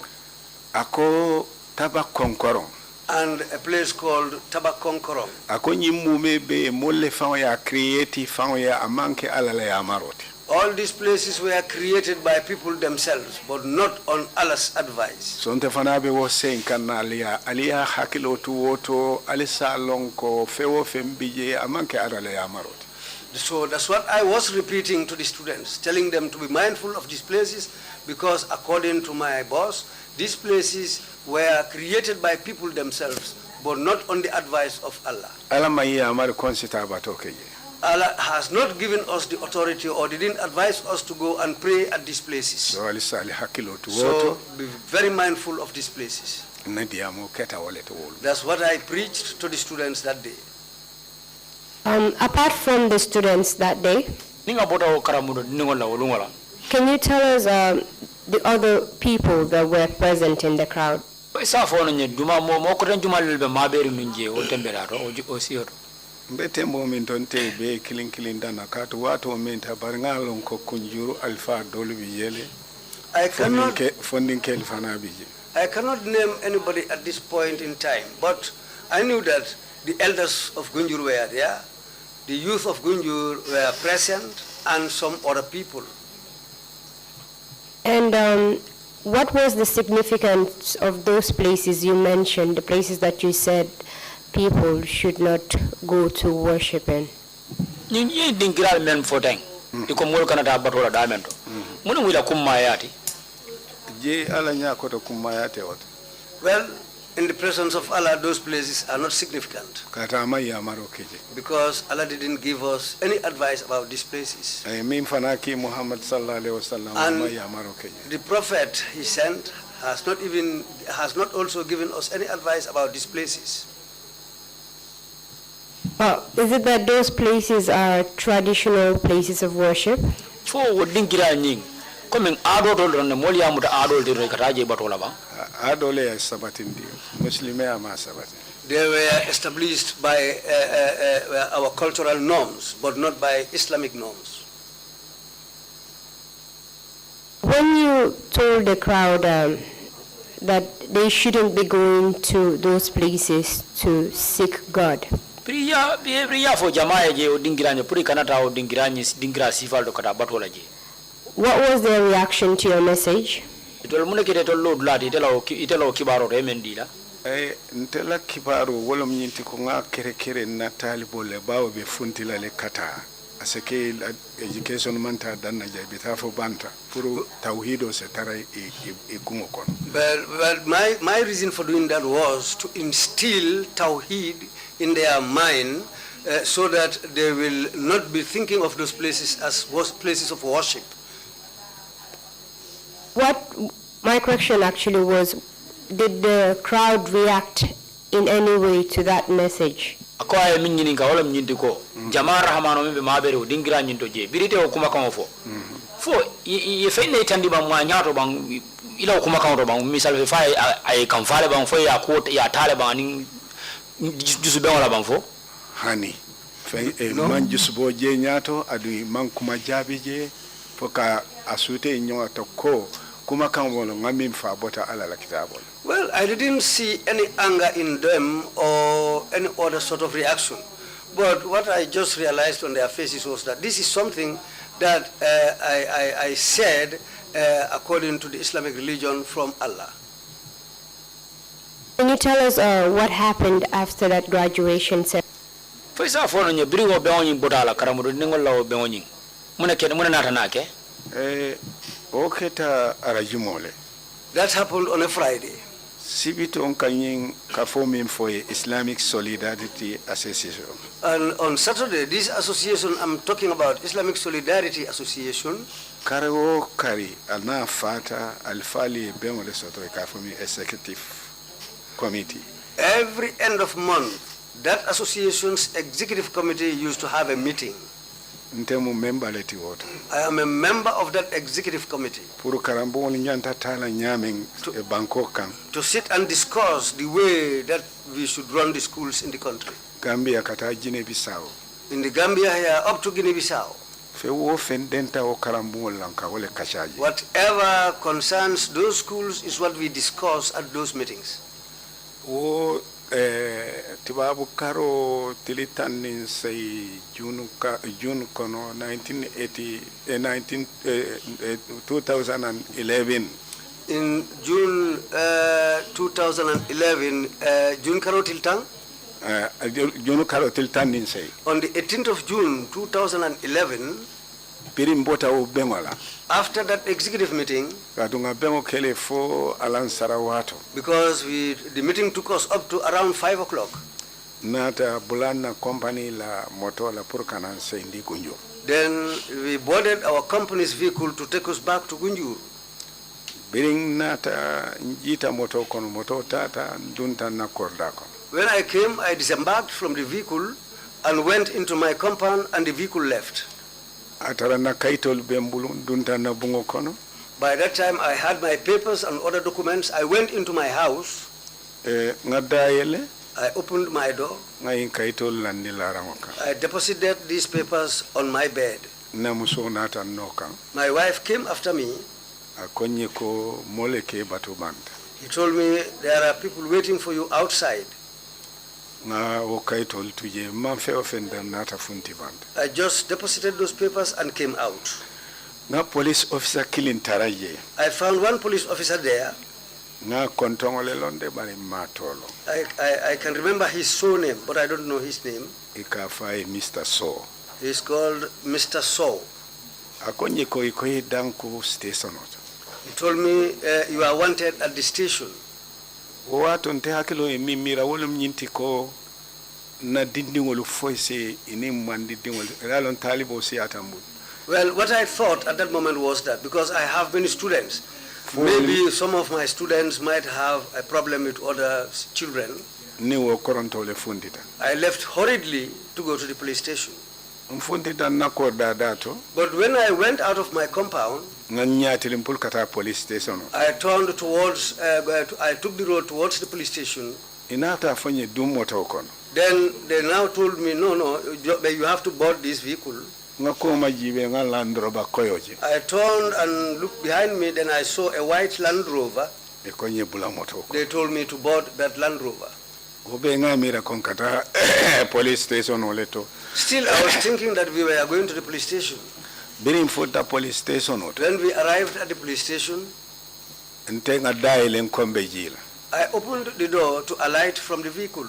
[SPEAKER 3] Ako tabakonkorong.
[SPEAKER 2] And a place called Tabakonkorong.
[SPEAKER 3] Ako nyimume be molle fango ya create fango ya amanke alala ya maroti.
[SPEAKER 2] All these places were created by people themselves, but not on Allah's advice.
[SPEAKER 3] So ntefanabe wo sen kanalia alia hakilo tu woto alisa lonko fewo fembije amanke alala ya maroti.
[SPEAKER 2] So that's what I was repeating to the students, telling them to be mindful of these places, because according to my boss, these places were created by people themselves, but not on the advice of Allah. Allah has not given us the authority or didn't advise us to go and pray at these places. So be very mindful of these places. That's what I preached to the students that day.
[SPEAKER 4] Apart from the students that day, can you tell us the other people that were present in the crowd?
[SPEAKER 3] Mbete momenton te be kilin dana katu watu momenta baringalon ko kunjuru alfa dolu biyele.
[SPEAKER 2] I cannot
[SPEAKER 3] name
[SPEAKER 2] anybody at this point in time, but I knew that the elders of Gunjur were there, the youth of Gunjur were present, and some other people.
[SPEAKER 4] And what was the significance of those places you mentioned, the places that you said people should not go to worship in?
[SPEAKER 2] Well, in the presence of Allah, those places are not significant, because Allah didn't give us any advice about these places. And the Prophet he sent has not also given us any advice about these places.
[SPEAKER 4] Is it that those places are traditional places of worship?
[SPEAKER 2] They were established by our cultural norms, but not by Islamic norms.
[SPEAKER 4] When you told the crowd that they shouldn't be going to those places to seek God, what was their reaction to your message?
[SPEAKER 3] Ntela kibaru wolo mnyinti kunga kere natali bole bawo be funtila le kata aseke education manta danna jay bitafo banta puru tawhido se tara e kumokon.
[SPEAKER 2] Well, my reason for doing that was to instill tawhid in their mind, so that they will not be thinking of those places as places of worship.
[SPEAKER 4] What my question actually was, did the crowd react in any way to that message?
[SPEAKER 3] Hani man jusubo je nyato adu man kuma jabi je foka asute nyoto ko kuma kan wolo ngami fa bota ala la kitabol.
[SPEAKER 2] Well, I didn't see any anger in them or any other sort of reaction, but what I just realized on their faces was that this is something that I said according to the Islamic religion from Allah.
[SPEAKER 4] Can you tell us what happened after that graduation ceremony?
[SPEAKER 5] Fo isa fo no biri wo be woni bodala karamudo ningol lawo be woni muna ke muna nata nake
[SPEAKER 3] o keta arajumole.
[SPEAKER 2] That happened on a Friday.
[SPEAKER 3] Sibito on kanyin ka fo min for Islamic Solidarity Association.
[SPEAKER 2] And on Saturday, this association I'm talking about, Islamic Solidarity Association,
[SPEAKER 3] Karo kari ana fata alfali bemole soto ka fo min executive committee.
[SPEAKER 2] every end of month, that association's executive committee used to have a meeting.
[SPEAKER 3] Ntemu member leti woto.
[SPEAKER 2] I am a member of that executive committee.
[SPEAKER 3] Puru karambo ni nyanta tala nyaming e Bangkok kan.
[SPEAKER 2] To sit and discuss the way that we should run the schools in the country.
[SPEAKER 3] Gambia kata Guinea-Bissau.
[SPEAKER 2] In the Gambia here, up to Guinea-Bissau.
[SPEAKER 3] Fe wo fendenta o karambo lanka wole kachaji.
[SPEAKER 2] Whatever concerns those schools is what we discuss at those meetings.
[SPEAKER 3] Wo tibabu karo tilitanin say June kono 2011.
[SPEAKER 2] In June 2011, June karo tiltang?
[SPEAKER 3] June karo tiltanin say.
[SPEAKER 2] On the 18th of June 2011,
[SPEAKER 3] Pirimbota o bengola.
[SPEAKER 2] after that executive meeting,
[SPEAKER 3] Kadunga bengo kele fo alansara wato.
[SPEAKER 2] because the meeting took us up to around 5 o'clock,
[SPEAKER 3] Nata bulana company la moto la purkanan say ndi kunjo.
[SPEAKER 2] then we boarded our company's vehicle to take us back to Gunjur.
[SPEAKER 3] Biring nata njita moto kono moto tata dunta na kordako.
[SPEAKER 2] When I came, I disembarked from the vehicle and went into my compound, and the vehicle left.
[SPEAKER 3] Atara na kaitol bembulu dunta na bungo kono.
[SPEAKER 2] By that time, I had my papers and other documents. I went into my house.
[SPEAKER 3] Ngadaele
[SPEAKER 2] I opened my door.
[SPEAKER 3] ngayin kaitol landi larangoka.
[SPEAKER 2] I deposited these papers on my bed.
[SPEAKER 3] Na muso nata noka.
[SPEAKER 2] My wife came after me.
[SPEAKER 3] Akonye ko moleke batubanda.
[SPEAKER 2] He told me, there are people waiting for you outside.
[SPEAKER 3] Nga o kaitol tuje manfe ofenda nata funti banda.
[SPEAKER 2] I just deposited those papers and came out.
[SPEAKER 3] Nga police officer killing taraje.
[SPEAKER 2] I found one police officer there.
[SPEAKER 3] Nga kontongole londe bari matolo.
[SPEAKER 2] I can remember his surname, but I don't know his name.
[SPEAKER 3] Ikafai Mr. So.
[SPEAKER 2] He's called Mr. So.
[SPEAKER 3] Akonye ko ikoye danku station oto.
[SPEAKER 2] He told me, you are wanted at the station.
[SPEAKER 3] Wato nte hakilo emimira wolo mnyinti ko na dindingolu foise ini mwandi dingolu ralon talibo si atambu.
[SPEAKER 2] Well, what I thought at that moment was that because I have many students, maybe some of my students might have a problem with other children.
[SPEAKER 3] Ni wo koronto le fundita.
[SPEAKER 2] I left hurriedly to go to the police station.
[SPEAKER 3] Mfundita nako dadato.
[SPEAKER 2] But when I went out of my compound,
[SPEAKER 3] Nganyati limpul kata police station.
[SPEAKER 2] I turned towards, I took the road towards the police station.
[SPEAKER 3] Inata afonye dumoto kono.
[SPEAKER 2] Then they now told me, no, you have to board this vehicle.
[SPEAKER 3] Ngako majibe ngalandroba koyoje.
[SPEAKER 2] I turned and looked behind me, then I saw a white Land Rover.
[SPEAKER 3] Ekonye bula moto.
[SPEAKER 2] They told me to board that Land Rover.
[SPEAKER 3] Obe ngamira konkata police station oleto.
[SPEAKER 2] Still, I was thinking that we were going to the police station.
[SPEAKER 3] Birim futa police station oto.
[SPEAKER 2] When we arrived at the police station,
[SPEAKER 3] Ntenga daile nkombe jila.
[SPEAKER 2] I opened the door to alight from the vehicle.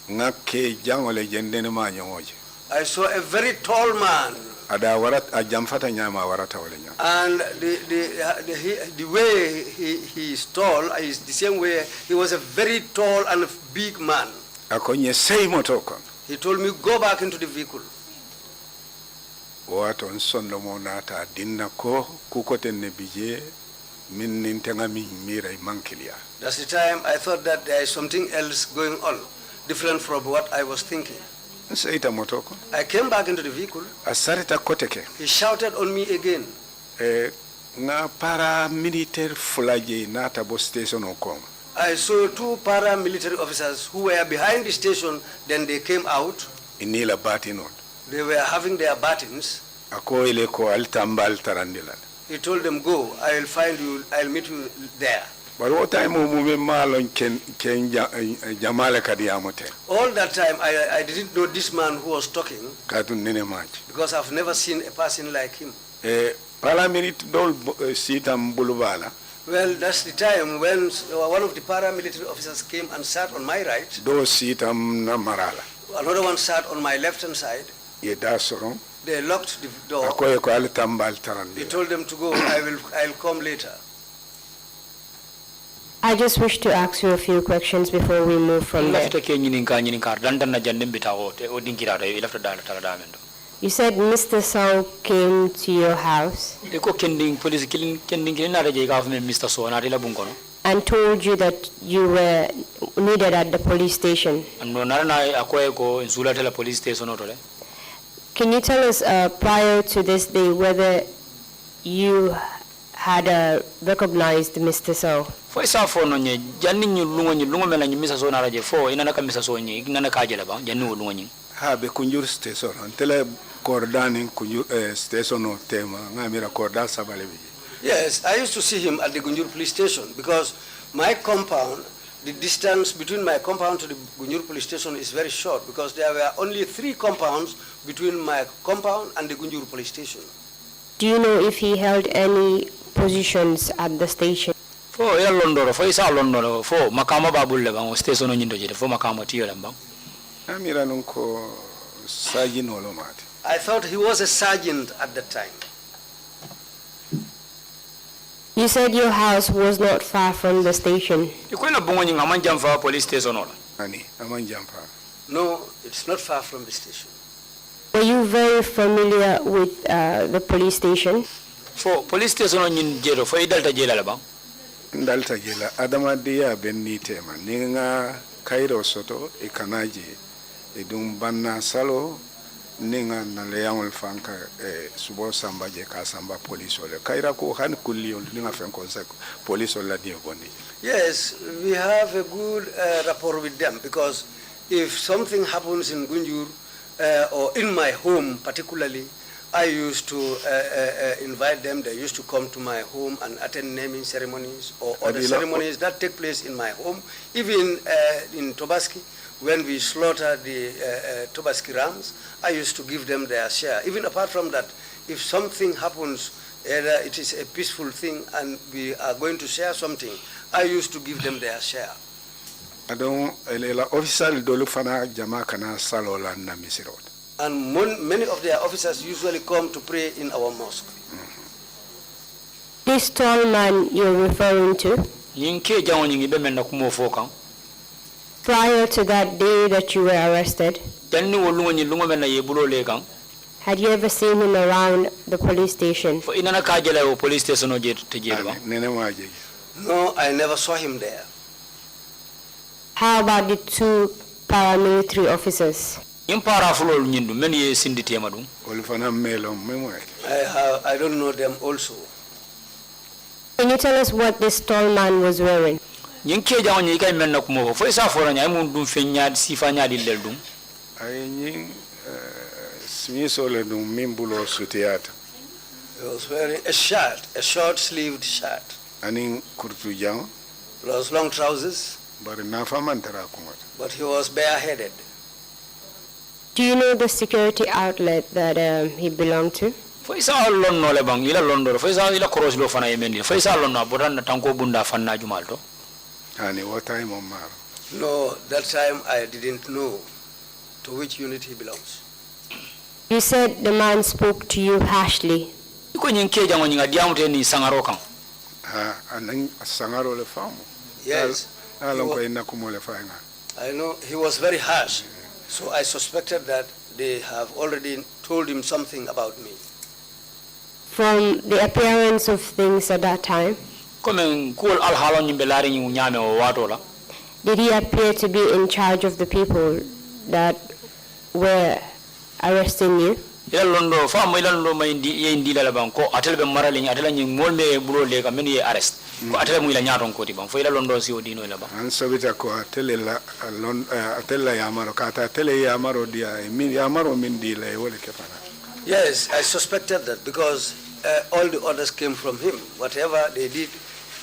[SPEAKER 3] Ngake jangole jendene manyongoje.
[SPEAKER 2] I saw a very tall man.
[SPEAKER 3] Ada warat ajamfata nyama warata wale nyama.
[SPEAKER 2] And the way he is tall is the same way he was a very tall and big man.
[SPEAKER 3] Akonye sei motoko.
[SPEAKER 2] He told me, go back into the vehicle.
[SPEAKER 3] Wato nsondo monata dinna ko kukote nebije min nintenga mi mira imankilia.
[SPEAKER 2] That's the time I thought that there is something else going on, different from what I was thinking.
[SPEAKER 3] Nseita motoko.
[SPEAKER 2] I came back into the vehicle.
[SPEAKER 3] Asarita koteke.
[SPEAKER 2] He shouted on me again.
[SPEAKER 3] Nga paramilitary fulaje nata bo station okoma.
[SPEAKER 2] I saw two paramilitary officers who were behind the station, then they came out.
[SPEAKER 3] Inila batinot.
[SPEAKER 2] They were having their batons.
[SPEAKER 3] Ako ile ko altambal tarandila.
[SPEAKER 2] He told them, go, I will find you, I will meet you there.
[SPEAKER 3] But what time mume malon ken jamale kadiamote.
[SPEAKER 2] All that time, I didn't know this man who was talking,
[SPEAKER 3] Katun nene match.
[SPEAKER 2] because I've never seen a person like him.
[SPEAKER 3] Paramilitary dol sitam bulubala.
[SPEAKER 2] Well, that's the time when one of the paramilitary officers came and sat on my right.
[SPEAKER 3] Do sitam na marala.
[SPEAKER 2] Another one sat on my left-hand side.
[SPEAKER 3] ye da soron
[SPEAKER 2] They locked the door.
[SPEAKER 3] akoye ko ali tambal
[SPEAKER 2] He
[SPEAKER 3] tarandi
[SPEAKER 2] told them to go. I'll come later.
[SPEAKER 4] I just wish to ask you a few questions before we move from there.
[SPEAKER 5] lafta ke nyinin ka dandan na jandem bita o te o dinkira do lafta dala tala damendo
[SPEAKER 4] You said Mr. Sow came to your house
[SPEAKER 5] e ko kending police kending na raje ka fme Mr. So na dela bunkono
[SPEAKER 4] and told you that you were needed at the police station.
[SPEAKER 5] no narana akoye ko insula tela police station o tole
[SPEAKER 4] Can you tell us prior to this day whether you had recognized Mr. Sow?
[SPEAKER 5] fo isa fo no nye janni ñu lungo mena ñu Mr. So na raje fo ina na ka Mr. So nyi ina na ka jela ba janni wo lungo nyi
[SPEAKER 3] ha be kunjur station antele kordani kunjur station o tema ngamira korda sabale bi
[SPEAKER 2] Yes, I used to see him at the Gunjur police station because my compound, the distance between my compound to the Gunjur police station is very short because there were only 3 compounds between my compound and the Gunjur police station.
[SPEAKER 4] Do you know if he held any positions at the station?
[SPEAKER 5] fo ya londoro fo isa londoro fo makama babulle ba o station o nyindo jede fo makama tiyo lamba
[SPEAKER 3] amira non ko sajino lo mati
[SPEAKER 2] I thought he was a sergeant at that time.
[SPEAKER 4] You said your house was not far from the station.
[SPEAKER 5] iko ina bungo nyi ngama jamfa police station ola
[SPEAKER 3] ani amanjampa
[SPEAKER 2] No, it's not far from the station.
[SPEAKER 4] Were you very familiar with the police station?
[SPEAKER 5] fo police station o nyin jedo fo idalta jela la ba
[SPEAKER 3] ndalta jela adama diya benni tema ninga kairo soto e kanaje e dum banna salo ninga na leyangol fanka subo samba je ka samba police ole kaira ko han kulli on ninga fen conseil police ole dio bonni
[SPEAKER 2] Yes, we have a good rapport with them because if something happens in Gunjur or in my home particularly, I used to invite them. They used to come to my home and attend naming ceremonies or other ceremonies that take place in my home. Even in Tobaski, when we slaughter the Tobaski rams, I used to give them their share. Even apart from that, if something happens, either it is a peaceful thing and we are going to share something, I used to give them their share.
[SPEAKER 3] adon la official dolu fana jama kana salo la na misiro
[SPEAKER 2] And many of their officers usually come to pray in our mosque.
[SPEAKER 4] This tall man you're referring to,
[SPEAKER 5] yin ke jango nyi be men na kumo fo kan
[SPEAKER 4] prior to that day that you were arrested,
[SPEAKER 5] janni wo lungo men na yebulo le kan
[SPEAKER 4] had you ever seen him around the police station?
[SPEAKER 5] fo ina na ka jela o police station o je te jela ba
[SPEAKER 3] nene waje
[SPEAKER 2] No, I never saw him there.
[SPEAKER 4] How about the 2 paramilitary officers?
[SPEAKER 5] yin para fulo nyindu men ye sindi tema dum
[SPEAKER 3] ol fana melo memo
[SPEAKER 2] I don't know them also.
[SPEAKER 4] Can you tell us what this tall man was wearing?
[SPEAKER 5] yin ke jango nyi kay men na kumo fo isa fo nya mun dum fenya sifa nya di lel dum
[SPEAKER 3] ay nyin smiso le dum mimbulo sutiata
[SPEAKER 2] He was wearing a shirt, a short-sleeved shirt,
[SPEAKER 3] anin kurtu jang
[SPEAKER 2] plus long trousers,
[SPEAKER 3] bari na famantara ko
[SPEAKER 2] but he was bareheaded.
[SPEAKER 4] Do you know the security outlet that he belonged to?
[SPEAKER 5] fo isa lon no le bang ila londoro fo isa ila cross lo fana yemen fo isa lon na bodan na tanko bunda fanna jumal to
[SPEAKER 3] ani wata mo maro
[SPEAKER 2] No, that time I didn't know to which unit he belongs.
[SPEAKER 4] You said the man spoke to you harshly.
[SPEAKER 5] iko nyin ke jango nyi ngadiamte ni sangaro kan
[SPEAKER 3] ha anan sangaro le famo
[SPEAKER 2] Yes,
[SPEAKER 3] alon ko ina ko mo le fanga
[SPEAKER 2] I know he was very harsh, so I suspected that they have already told him something about me.
[SPEAKER 4] From the appearance of things at that time,
[SPEAKER 5] comme kul al halon nyimbe lari nyi nyame o wato la
[SPEAKER 4] did he appear to be in charge of the people that were arresting you?
[SPEAKER 5] ila londo fa mo ila londo may indi la bang ko atel be marale nyi atel nyi mol me bulo le ka men ye arrest ko atel mo ila nyaton ko ti bang fo ila londo si o dino la bang
[SPEAKER 3] an sobita ko atele la atele ya maro kata atele ya maro dia min ya maro min di la wole ke fana
[SPEAKER 2] Yes, I suspected that because all the orders came from him. Whatever they did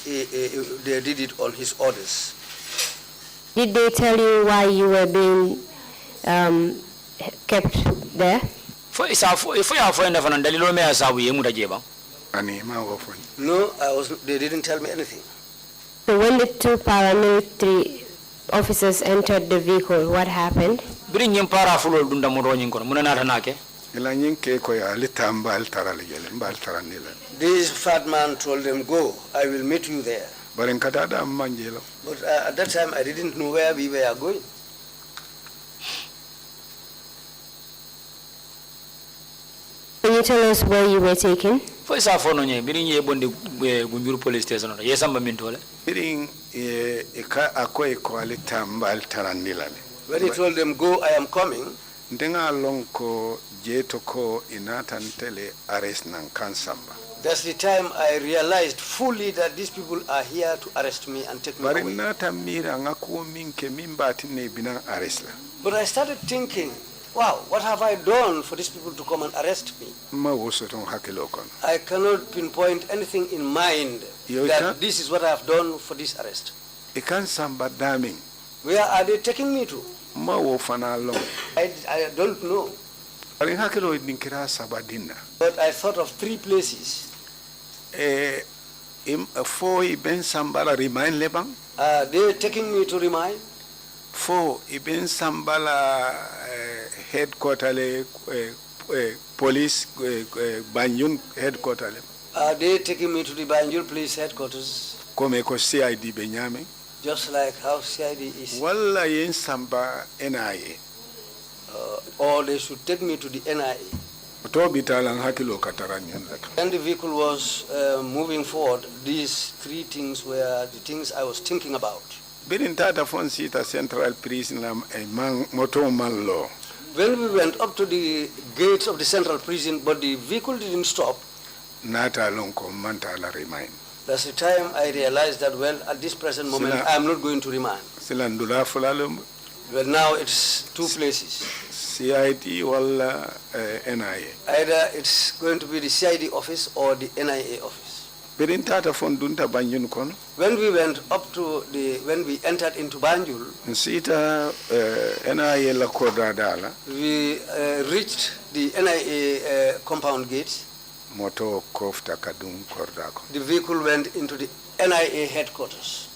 [SPEAKER 2] it on his orders.
[SPEAKER 4] Did they tell you why you were being kept there?
[SPEAKER 5] fo isa fo ya fo enda fana dalilo me asabu ye muta jeba
[SPEAKER 3] ani ma wo fo
[SPEAKER 2] No, they didn't tell me anything.
[SPEAKER 4] So when the 2 paramilitary officers entered the vehicle, what happened?
[SPEAKER 5] Bring him para full dunda moronyin kono munana tanake.
[SPEAKER 3] Ila nyinke ko ya litamba altarale gele mbal taranila.
[SPEAKER 2] This fat man told them, go, I will meet you there.
[SPEAKER 3] Barin katada manjelo.
[SPEAKER 2] But at that time, I didn't know where we were going.
[SPEAKER 4] Can you tell us where you were taken?
[SPEAKER 5] Fo isa fono nye bring ye bonde gunjuru police station no yesamba mintole.
[SPEAKER 3] Birin eka akoy ko alitamba altaranila.
[SPEAKER 2] When he told them, go, I am coming,
[SPEAKER 3] Ndenga lonko jeto ko inatan tele arrest nan kansamba.
[SPEAKER 2] that's the time I realized fully that these people are here to arrest me and take me
[SPEAKER 3] Bari
[SPEAKER 2] away.
[SPEAKER 3] nata mira ngaku minke mimbati ne binan arrest la.
[SPEAKER 2] But I started thinking, wow, what have I done for these people to come and arrest me?
[SPEAKER 3] Ma wosoton hakilo kono.
[SPEAKER 2] I cannot pinpoint anything in mind
[SPEAKER 3] You
[SPEAKER 2] that
[SPEAKER 3] can't?
[SPEAKER 2] this is what I have done for this arrest.
[SPEAKER 3] Ikan samba daming.
[SPEAKER 2] Where are they taking me to?
[SPEAKER 3] Ma wo fana long.
[SPEAKER 2] I don't know.
[SPEAKER 3] Bari hakilo ninkira sabadina.
[SPEAKER 2] But I thought of 3 places.
[SPEAKER 3] Fo iben sambala remind lebang.
[SPEAKER 2] They're taking me to remind.
[SPEAKER 3] Fo iben sambala headquarter le police Banjul headquarter le.
[SPEAKER 2] They're taking me to the Banjul police headquarters,
[SPEAKER 3] Kome ko CID benyame.
[SPEAKER 2] just like how CID is.
[SPEAKER 3] Walla yen samba NIA.
[SPEAKER 2] Or they should take me to the NIA.
[SPEAKER 3] To bitalang hakilo kataranyan laka.
[SPEAKER 2] When the vehicle was moving forward, these 3 things were the things I was thinking about.
[SPEAKER 3] Birin tata fon sita central prison la moto man law.
[SPEAKER 2] When we went up to the gates of the central prison, but the vehicle didn't stop,
[SPEAKER 3] Nata lonko manta la remind.
[SPEAKER 2] that's the time I realized that, well, at this present moment,
[SPEAKER 3] Sila-
[SPEAKER 2] I'm not going to remand.
[SPEAKER 3] Silandula fulalum
[SPEAKER 2] Well, now it's 2 places.
[SPEAKER 3] CID wala NIA.
[SPEAKER 2] Either it's going to be the CID office or the NIA office.
[SPEAKER 3] Birin tata fon dunta Banjul kono.
[SPEAKER 2] When we went up to when we entered into Banjul,
[SPEAKER 3] Sita NIA la koda dala.
[SPEAKER 2] we reached the NIA compound gates.
[SPEAKER 3] Moto kofta kadum kordako.
[SPEAKER 2] The vehicle went into the NIA headquarters.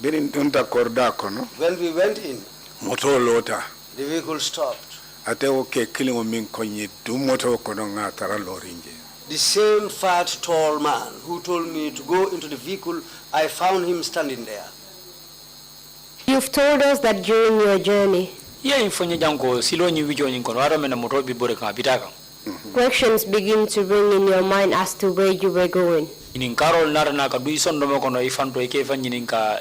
[SPEAKER 3] Birin dunta kordako no.
[SPEAKER 2] When we went in,
[SPEAKER 3] Moto lota.
[SPEAKER 2] the vehicle stopped.
[SPEAKER 3] Ate oke kilingo min konyi du moto kono nga tara lorinje.
[SPEAKER 2] The same fat, tall man who told me to go into the vehicle, I found him standing there.
[SPEAKER 4] You've told us that during your journey,
[SPEAKER 5] Ye infonye janko silo nyi wijo nyi kono waro mena moto bi bore kan bitaka.
[SPEAKER 4] questions begin to ring in your mind as to where you were going.
[SPEAKER 5] Inin karol narana ka du sondo mo kono ifanto ike fanyi ka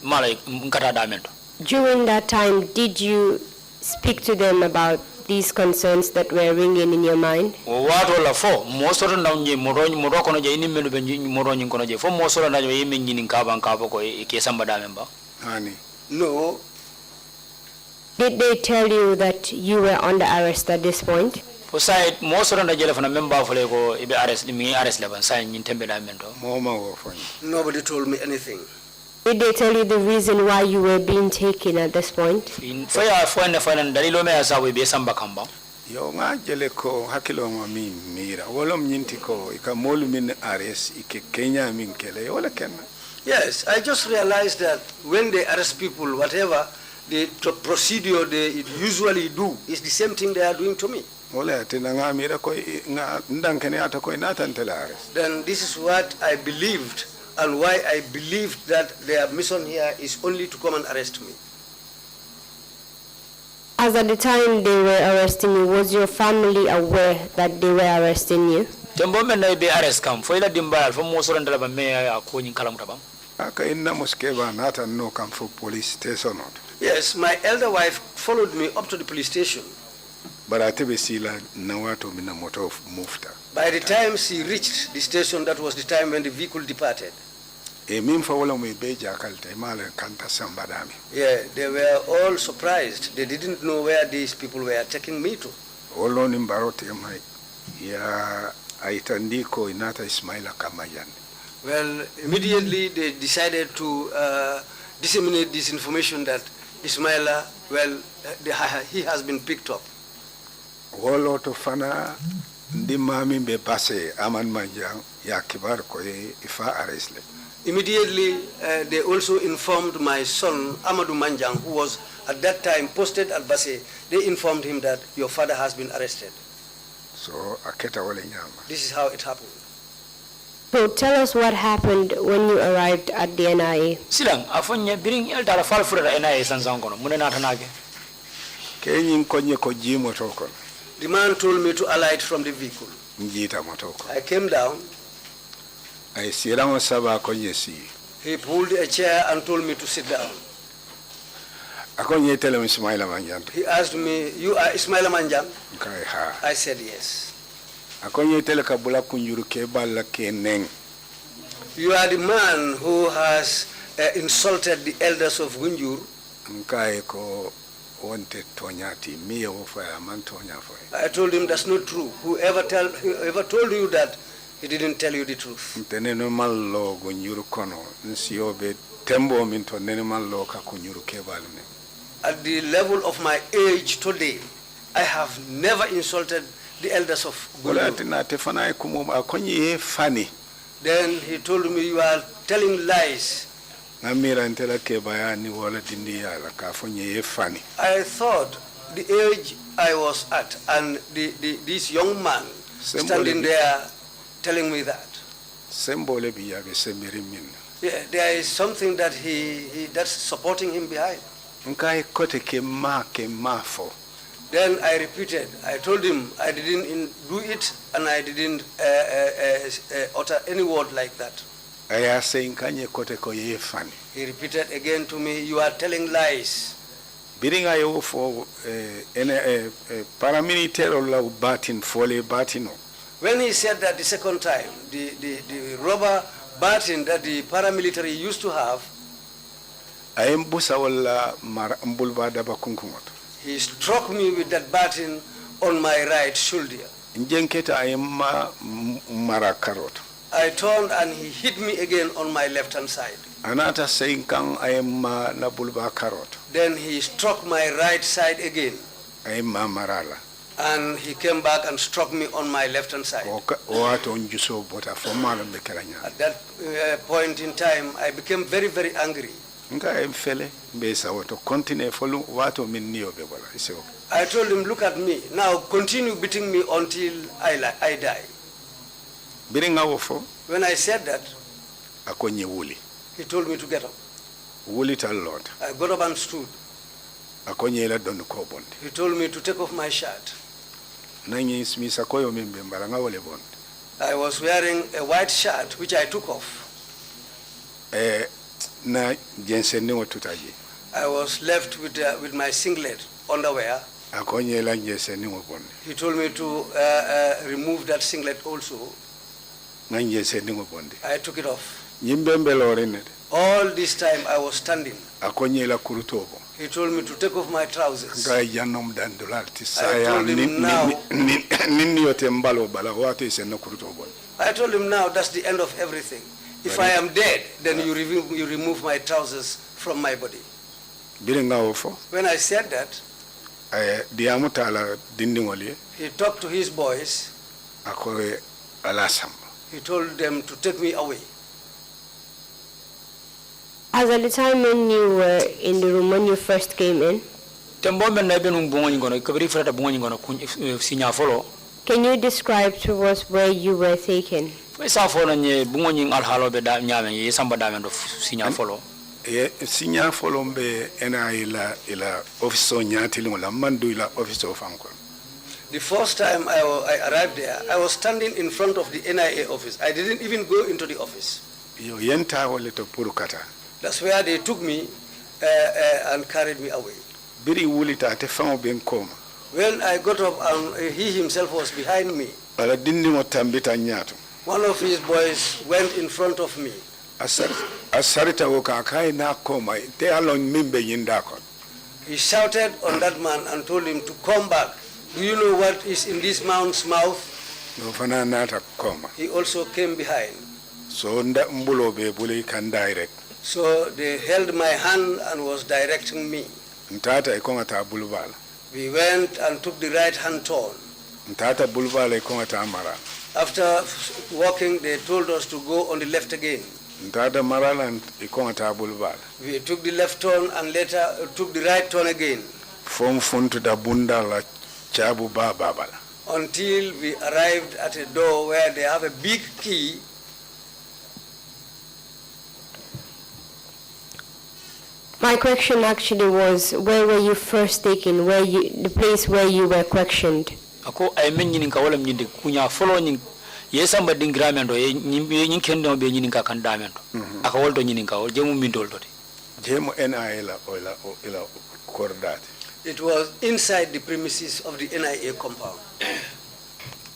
[SPEAKER 5] mala nkata damento.
[SPEAKER 4] During that time, did you speak to them about these concerns that were ringing in your mind?
[SPEAKER 5] Wato la fo mosoro na nyi moro kono je ini melu benji moro nyi kono je fo mosoro na je yimi nyi ka ban ka ko ike samba damemba.
[SPEAKER 3] Hani.
[SPEAKER 2] No,
[SPEAKER 4] Did they tell you that you were under arrest at this point?
[SPEAKER 5] Fo side mosoro na je la fana memba fole ko ibe arrest mi arrest la ban sai nyi tembe damento.
[SPEAKER 3] Moma wo fonyi.
[SPEAKER 2] nobody told me anything.
[SPEAKER 4] Did they tell you the reason why you were being taken at this point?
[SPEAKER 5] Fo ya fo na fana dalilo me asa we be samba kamba.
[SPEAKER 3] Yo nga jele ko hakilo ma mi mira. Wolom nyinti ko ika molu min ares ike Kenya min kele wala kenna.
[SPEAKER 2] Yes, I just realized that when they arrest people, whatever the procedure they usually do is the same thing they are doing to me.
[SPEAKER 3] Wala tena nga mira ko nga ndankene ata ko inatan tele ares.
[SPEAKER 2] Then this is what I believed and why I believed that their mission here is only to come and arrest me.
[SPEAKER 4] As at the time they were arresting you, was your family aware that they were arresting you?
[SPEAKER 5] Tembo men na be arrest kam fo ila dimba fo mosoro ndala ba me ya ko nyi kala mutabam.
[SPEAKER 3] Aka inna muskeba nata no kam for police station not.
[SPEAKER 2] Yes, my elder wife followed me up to the police station.
[SPEAKER 3] Barate be sila na watu mina moto mufta.
[SPEAKER 2] By the time she reached the station, that was the time when the vehicle departed.
[SPEAKER 3] E min fa wala me beja kalte mala kanta sambadami.
[SPEAKER 2] Yeah, they were all surprised. They didn't know where these people were taking me to.
[SPEAKER 3] Olo ni mbarote mai ya aitandiko inata Ismaila Manjang.
[SPEAKER 2] Well, immediately they decided to disseminate this information that Ismaila, well, he has been picked up.
[SPEAKER 3] Wolo to fana ndi mami be base Aman Manjang ya kibar ko ifa arrestle.
[SPEAKER 2] Immediately, they also informed my son, Amadou Manjang, who was at that time posted at Basse. They informed him that your father has been arrested.
[SPEAKER 3] So aketa wale nyama.
[SPEAKER 2] This is how it happened.
[SPEAKER 4] So tell us what happened when you arrived at the NIA.
[SPEAKER 5] Silang afonye biring el dara fal fura NIA sansan kono mune na tanage.
[SPEAKER 3] Kenyin konye ko jimo tokon.
[SPEAKER 2] The man told me to alight from the vehicle.
[SPEAKER 3] Njita motoko.
[SPEAKER 2] I came down.
[SPEAKER 3] I siramo saba konye si.
[SPEAKER 2] He pulled a chair and told me to sit down.
[SPEAKER 3] Akonye tele Ismaila Manjang.
[SPEAKER 2] He asked me, you are Ismaila Manjang?
[SPEAKER 3] Kai ha.
[SPEAKER 2] I said yes.
[SPEAKER 3] Akonye tele kabula kunjuru ke bala ke neng.
[SPEAKER 2] You are the man who has insulted the elders of Gunjur.
[SPEAKER 3] Nkai ko wante tonyati miye wofaya man tonya foy.
[SPEAKER 2] I told him that's not true. Whoever told you that, he didn't tell you the truth.
[SPEAKER 3] Teneno mallo gunjuru kono nsiyobe tembo minto nene mallo ka kunjuru ke balne.
[SPEAKER 2] At the level of my age today, I have never insulted the elders of Gunjur. Then he told me, you are telling lies. I thought the age I was at and this young man standing there telling me that. Yeah, there is something that that's supporting him behind. Then I repeated. I told him I didn't do it and I didn't utter any word like that. He repeated again to me, you are telling lies. When he said that the second time, the rubber baton that the paramilitary used to have, he struck me with that baton on my right shoulder. I turned and he hit me again on my left hand side. Then he struck my right side again. And he came back and struck me on my left hand side. At that point in time, I became very, very angry. I told him, look at me. Now continue beating me until I die. When I said that, he told me to get up. I got up and stood. He told me to take off my shirt. I was wearing a white shirt, which I took off. I was left with my singlet underwear. He told me to remove that singlet also. I took it off. All this time I was standing. He told me to take off my trousers. I told him now that's the end of everything. If I am dead, then you remove my trousers from my body. When I said that, he talked to his boys. He told them to take me away.
[SPEAKER 4] As at the time when you were in the room, when you first came in, can you describe to us where you were taken?
[SPEAKER 3] Sinya folombe ena ila officer nyatilingola mandu ila officer ofanko.
[SPEAKER 2] The first time I arrived there, I was standing in front of the NIA office. I didn't even go into the office.
[SPEAKER 3] Yo yenta wale to purukata.
[SPEAKER 2] That's where they took me and carried me away.
[SPEAKER 3] Biri wulita te fango ben koma.
[SPEAKER 2] When I got up and he himself was behind me.
[SPEAKER 3] Bala dindi mo tambita nyato.
[SPEAKER 2] One of his boys went in front of me.
[SPEAKER 3] Asarita woka kai na koma te alon mimbe yindakon.
[SPEAKER 2] He shouted on that man and told him to come back. Do you know what is in this man's mouth?
[SPEAKER 3] No fana nata koma.
[SPEAKER 2] He also came behind.
[SPEAKER 3] So nda mbulo be buli kan direct.
[SPEAKER 2] So they held my hand and was directing me.
[SPEAKER 3] Ntata ikonga ta bulbala.
[SPEAKER 2] We went and took the right hand turn.
[SPEAKER 3] Ntata bulbala ikonga ta amara.
[SPEAKER 2] After walking, they told us to go on the left again.
[SPEAKER 3] Ntada maralan ikonta bulbal.
[SPEAKER 2] We took the left turn and later took the right turn again.
[SPEAKER 3] Fom funtu da bunda la chabu babala.
[SPEAKER 2] Until we arrived at a door where they have a big key.
[SPEAKER 4] My question actually was, where were you first taken? The place where you were questioned?
[SPEAKER 5] Ako ay men nyinin ka wala nyinde kunya follow nyin yesamba dingramendo ye nyin kendo be nyinin ka kandamendo aka wolto nyinin ka jemu mindol to
[SPEAKER 3] Jemu NIA ila kordati.
[SPEAKER 2] It was inside the premises of the NIA compound.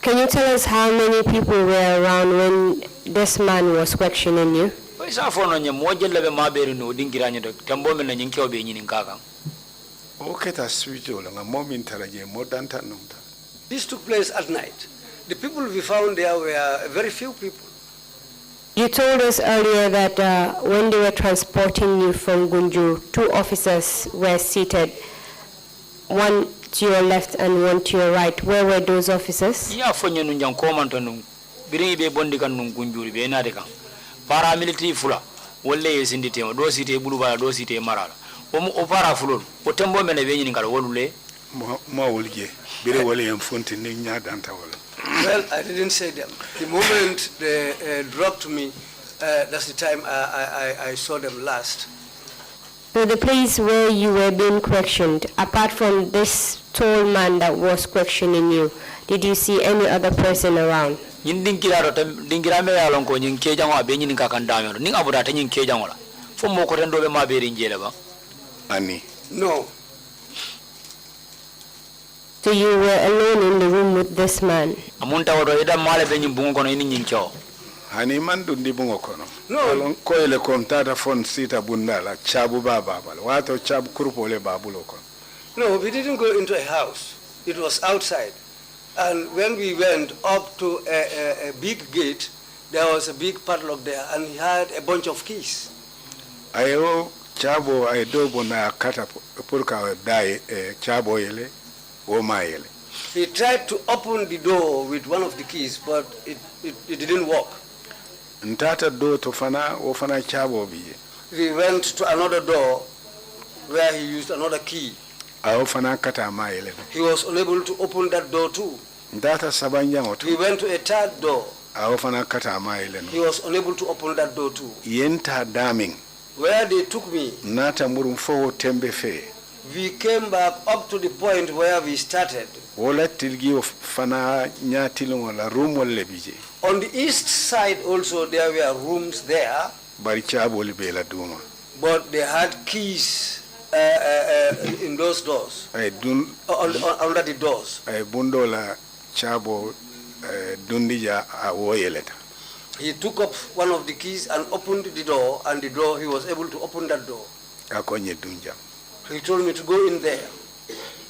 [SPEAKER 4] Can you tell us how many people were around when this man was questioning you?
[SPEAKER 5] isa fono nya mojelle be maberi no dingiranya do tembo men nyin kewbe nyinin ka kan
[SPEAKER 3] Oketa switcho la momin taraje modanta numta.
[SPEAKER 2] This took place at night. The people we found there were very few people.
[SPEAKER 4] You told us earlier that when they were transporting you from Gunju, 2 officers were seated, one to your left and one to your right. Where were those officers?
[SPEAKER 5] Ya fonyo nu jang komando nu biri be bondi kan nu Gunjuri be na de kan paramilitary fula wolle yesindi tema do site buluba do site marala o para fulol o tembo men be nyini kala wolule
[SPEAKER 3] Ma wolje bire wole en fonti ni nya danta wala.
[SPEAKER 2] Well, I didn't say them. The moment they dropped me, that's the time I saw them last.
[SPEAKER 4] So the place where you were being questioned, apart from this tall man that was questioning you, did you see any other person around?
[SPEAKER 5] nyin dingiraro tam dingirame ya lon ko nyin kejango abe nyin ka kan damero ning abuda ta nyin kejango la fo mo ko rendo be maberi njele ba
[SPEAKER 3] Ani.
[SPEAKER 2] No.
[SPEAKER 4] So you were alone in the room with this man?
[SPEAKER 5] amunta wodo ida male be nyin bungo kono nyin kyo
[SPEAKER 3] Hani mandu ndi bungo kono.
[SPEAKER 2] No.
[SPEAKER 3] Alon ko ele kontata fon sita bundala chabu baba bala. Wato chabu kurupole babulo kono.
[SPEAKER 2] No, we didn't go into a house. It was outside. And when we went up to a big gate, there was a big padlock there, and he had a bunch of keys.
[SPEAKER 3] Ayo chabo ay dobo na kata purka dai chabo yele o mayele.
[SPEAKER 2] He tried to open the door with one of the keys, but it didn't work.
[SPEAKER 3] Ntata do to fana o fana chabo biye.
[SPEAKER 2] We went to another door where he used another key.
[SPEAKER 3] Ayo fana kata mayele.
[SPEAKER 2] He was unable to open that door too.
[SPEAKER 3] Ntata sabanja
[SPEAKER 2] We
[SPEAKER 3] oto.
[SPEAKER 2] went to a third door.
[SPEAKER 3] Ayo fana kata mayele
[SPEAKER 2] He
[SPEAKER 3] no.
[SPEAKER 2] was unable to open that door too.
[SPEAKER 3] Yenta daming.
[SPEAKER 2] Where they took me,
[SPEAKER 3] Nata murum fo tembe fe.
[SPEAKER 2] we came back up to the point where we started.
[SPEAKER 3] Wola tilgi o fana nyatilon la room wolle bije.
[SPEAKER 2] On the east side also there were rooms there,
[SPEAKER 3] Bari chabo libe la duma.
[SPEAKER 2] but they had keys in those doors,
[SPEAKER 3] Ay dun
[SPEAKER 2] under the doors.
[SPEAKER 3] ay bundo la chabo dundija a woyeleta.
[SPEAKER 2] He took up one of the keys and opened the door, and the door, he was able to open that door.
[SPEAKER 3] Akonye dunja.
[SPEAKER 2] He told me to go in there.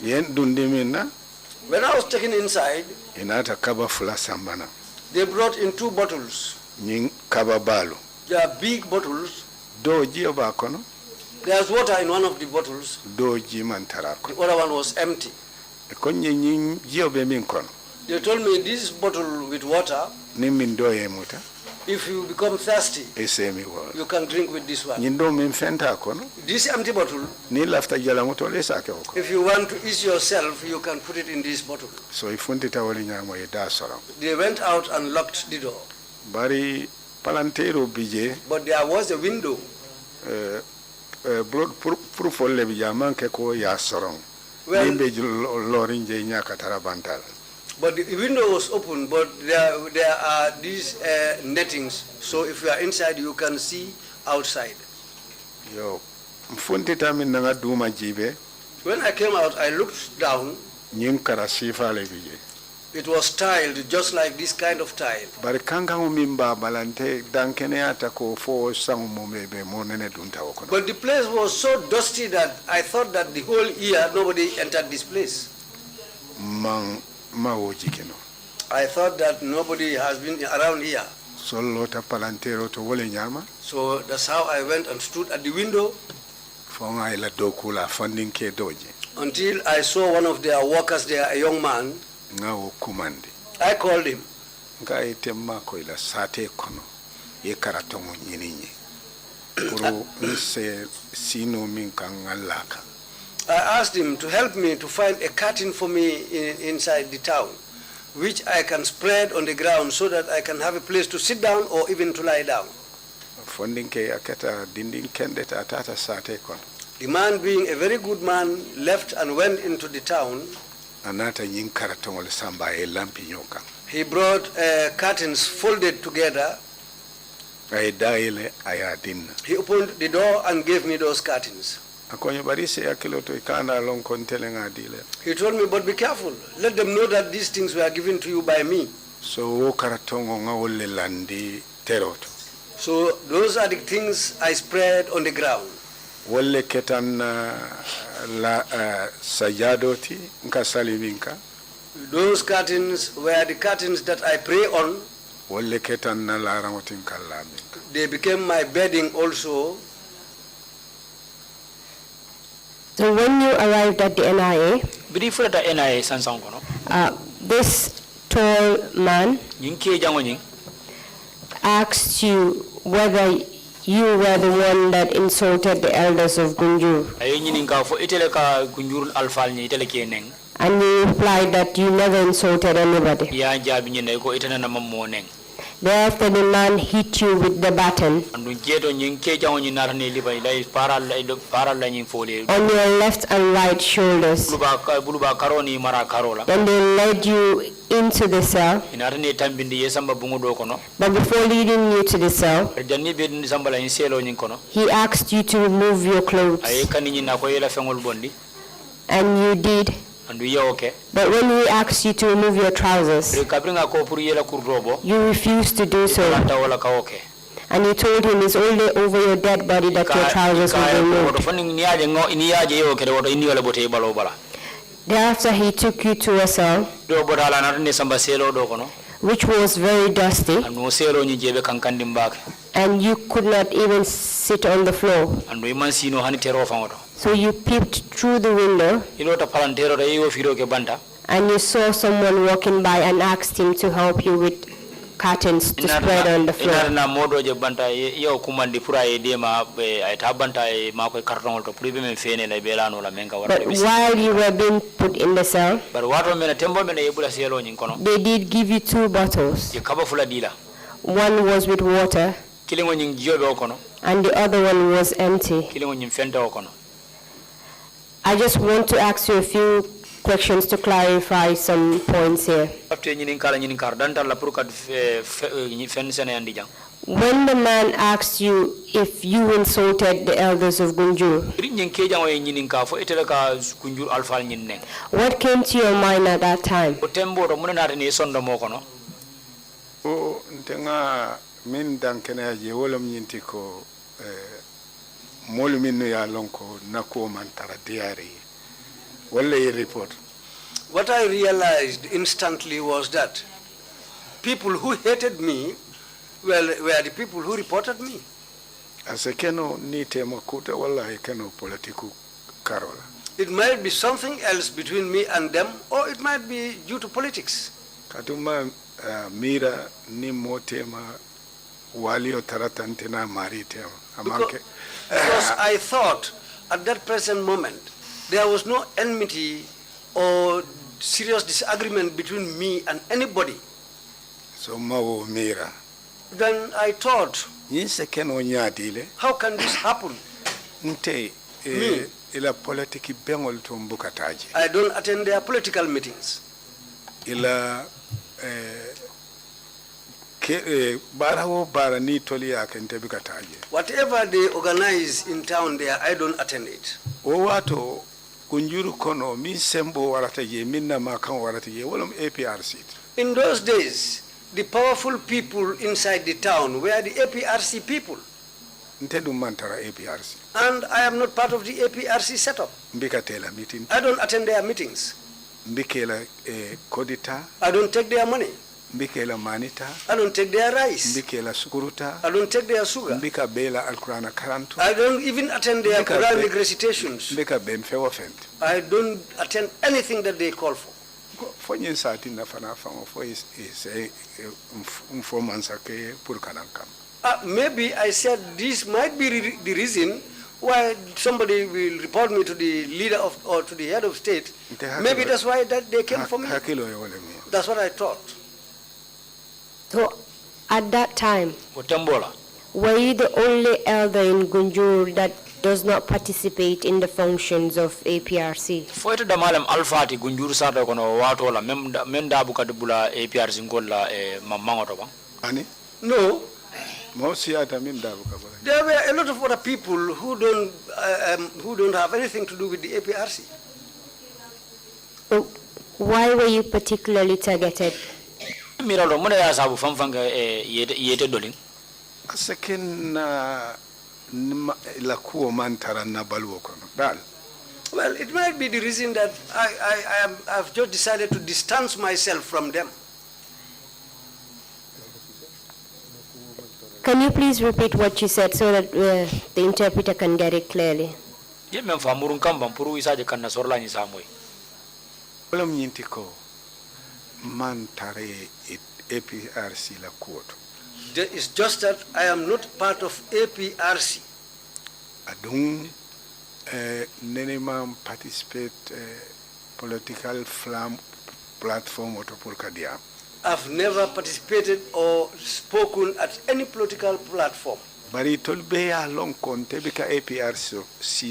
[SPEAKER 3] Yen dundi minna
[SPEAKER 2] When I was taken inside,
[SPEAKER 3] inata kaba fula sambana.
[SPEAKER 2] they brought in 2 bottles.
[SPEAKER 3] Nying kaba balu.
[SPEAKER 2] They are big bottles.
[SPEAKER 3] Do jio ba kono,
[SPEAKER 2] There's water in one of the bottles.
[SPEAKER 3] do ji man tarako.
[SPEAKER 2] The other one was empty.
[SPEAKER 3] Konye nying jio be min kono.
[SPEAKER 2] They told me this bottle with water,
[SPEAKER 3] Ni min do ye muta.
[SPEAKER 2] if you become thirsty,
[SPEAKER 3] Esemi wala.
[SPEAKER 2] you can drink with this one.
[SPEAKER 3] Nyindo min fenta kono.
[SPEAKER 2] This empty bottle,
[SPEAKER 3] Ni lafta jala muto le sake oko.
[SPEAKER 2] if you want to ease yourself, you can put it in this bottle.
[SPEAKER 3] So ifunti tawali nyamo ye da sorong.
[SPEAKER 2] They went out and locked the door.
[SPEAKER 3] Bari palantero bije
[SPEAKER 2] But there was a window.
[SPEAKER 3] pour folle bija manke ko ya sorong.
[SPEAKER 2] Well,
[SPEAKER 3] Nimbe lorinje nyaka tarabantal.
[SPEAKER 2] but the window was open, but there are these nettings. So if you are inside, you can see outside.
[SPEAKER 3] Yo mfunti tamin nga duma jibe
[SPEAKER 2] When I came out, I looked down.
[SPEAKER 3] nyin kara sifa le bije.
[SPEAKER 2] It was tiled just like this kind of tile.
[SPEAKER 3] Bari kanga mimba balante dankene ata ko fo sang mo mebe monene dunta ko.
[SPEAKER 2] But the place was so dusty that I thought that the whole year nobody entered this place.
[SPEAKER 3] Man ma woji keno.
[SPEAKER 2] I thought that nobody has been around here.
[SPEAKER 3] Solo ta palantero to wole nyama
[SPEAKER 2] So that's how I went and stood at the window
[SPEAKER 3] fo nga ila dokula funding ke doje.
[SPEAKER 2] until I saw one of their workers there, a young man.
[SPEAKER 3] Nga wo kumandi.
[SPEAKER 2] I called him.
[SPEAKER 3] Nga itemma ko ila sate kono. ye karatongo nyininyi puru nse sino min kangalaka.
[SPEAKER 2] I asked him to help me to find a curtain for me inside the town, which I can spread on the ground so that I can have a place to sit down or even to lie down.
[SPEAKER 3] Fondinke aketa dindin kendeta tata sate kon.
[SPEAKER 2] The man, being a very good man, left and went into the town.
[SPEAKER 3] Anata nyin karatongo le samba e lampi nyoka.
[SPEAKER 2] He brought curtains folded together.
[SPEAKER 3] Ay daile ayadin.
[SPEAKER 2] He opened the door and gave me those curtains.
[SPEAKER 3] Akonyo barise akiloto ikana long kontele ngadile.
[SPEAKER 2] He told me, but be careful. Let them know that these things were given to you by me.
[SPEAKER 3] So wo karatongo ngawole landi teroto.
[SPEAKER 2] So those are the things I spread on the ground.
[SPEAKER 3] Wole ketan la sajadoti nka saliminka.
[SPEAKER 2] Those curtains were the curtains that I pray on.
[SPEAKER 3] Wole ketan na la rangotin kalaminka.
[SPEAKER 2] They became my bedding also.
[SPEAKER 4] So when you arrived at the NIA, this tall man asked you whether you were the one that insulted the elders of Gunjur. And you replied that you never insulted anybody. Thereafter, the man hit you with the baton on your left and right shoulders. Then they led you into the cell. But before leading you to the cell, he asked you to remove your clothes. And you did. But when he asked you to remove your trousers, you refused to do so. And you told him it's only over your dead body that your trousers will be removed. Thereafter, he took you to a cell, which was very dusty, and you could not even sit on the floor. So you peeped through the window, and you saw someone walking by and asked him to help you with curtains to spread on the floor. But while you were being put in the cell, they did give you 2 bottles. One was with water, and the other one was empty. I just want to ask you a few questions to clarify some points here. When the man asked you if you insulted the elders of Gunjur, what came to your mind at that time?
[SPEAKER 3] O ntenga min dankene je wolom nyinti ko molu minno ya lonko nako mantara diary wala report.
[SPEAKER 2] What I realized instantly was that people who hated me were the people who reported me.
[SPEAKER 3] Asekeno ni tema kuta wala ekeno politiku karola.
[SPEAKER 2] It might be something else between me and them, or it might be due to politics.
[SPEAKER 3] Katuma mira ni motema walio taratantena maritema amanke.
[SPEAKER 2] Because I thought at that present moment there was no enmity or serious disagreement between me and anybody.
[SPEAKER 3] So mawo mira.
[SPEAKER 2] Then I thought, how can this happen?
[SPEAKER 3] Ila politiki bengol tumbukataji.
[SPEAKER 2] I don't attend their political meetings.
[SPEAKER 3] Ila barawo bara ni toli akente bukataji.
[SPEAKER 2] Whatever they organize in town there, I don't attend it.
[SPEAKER 3] Owato kunjuru kono mi sembo warataje minna makan warataje wolom APRC.
[SPEAKER 2] In those days, the powerful people inside the town were the APRC people.
[SPEAKER 3] APRC.
[SPEAKER 2] And I am not part of the APRC setup. I don't attend their meetings. I don't take their money. I don't take their rice. I don't take their sugar. I don't even attend their Quranic recitations. I don't attend anything that they call for. Maybe I said this might be the reason why somebody will report me to the leader of or to the head of state. Maybe that's why that they came for me. That's what I thought.
[SPEAKER 4] So at that time,
[SPEAKER 5] Otembola.
[SPEAKER 4] were you the only elder in Gunjur that does not participate in the functions of APRC?
[SPEAKER 5] Foyta damalem alfati gunjuru sata kono wato la mem dabu kadubula APRC ngola mamangoto ba.
[SPEAKER 3] Ani?
[SPEAKER 2] No.
[SPEAKER 3] There
[SPEAKER 2] were a lot of other people who don't have anything to do with the APRC.
[SPEAKER 4] So why were you particularly targeted?
[SPEAKER 5] Miralo mona ya sabu famfanga yete doling.
[SPEAKER 3] Second la kuo mantara na baluo kono dal.
[SPEAKER 2] Well, it might be the reason that I've just decided to distance myself from them.
[SPEAKER 4] Can you please repeat what you said so that the interpreter can get it clearly?
[SPEAKER 5] Ye men fa murun kamba puru isaje kan na sorla ni samoy.
[SPEAKER 3] Olam nyinti ko mantare APRC la kuoto.
[SPEAKER 2] It's just that I am not part of APRC.
[SPEAKER 3] Adung nenema participate political platform otopurkadia.
[SPEAKER 2] I've never participated or spoken at any political platform.
[SPEAKER 3] Bari tolbe ya long konte bika APRC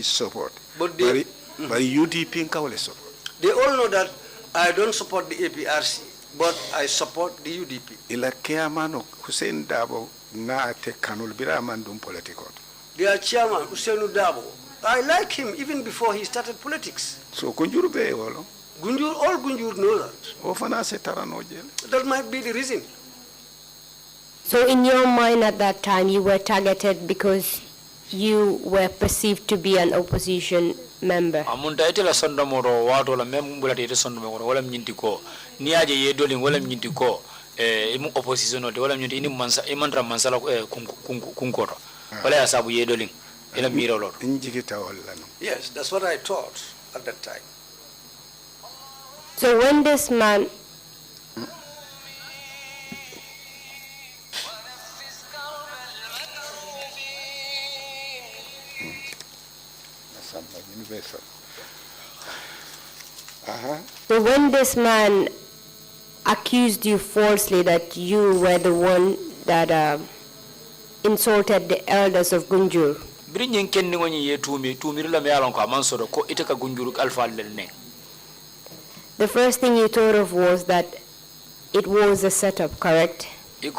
[SPEAKER 3] support.
[SPEAKER 2] But
[SPEAKER 3] bari UDP nkawale support.
[SPEAKER 2] They all know that I don't support the APRC, but I support the UDP.
[SPEAKER 3] Ila keamano Hussein Dabo na ate kanul bira mandum political.
[SPEAKER 2] Their chairman Hussein Dabo, I like him even before he started politics.
[SPEAKER 3] So Gunjur be wolo.
[SPEAKER 2] Gunjur, all Gunjur know that.
[SPEAKER 3] That
[SPEAKER 2] might be the reason.
[SPEAKER 4] So in your mind at that time, you were targeted because you were perceived to be an opposition member?
[SPEAKER 5] Amunda itela sonda moro wato la membula ite sonda moro wala mnyinti ko ni aje ye dolin wala mnyinti ko imu opposition ote wala mnyinti ini mansa imandra mansala kunkoto wala ya sabu ye dolin ila mira lolo.
[SPEAKER 2] Yes, that's what I thought at that time.
[SPEAKER 4] So when this man So when this man accused you falsely that you were the one that insulted the elders of Gunjur, the first thing you thought of was that it was a setup, correct?
[SPEAKER 2] Yes,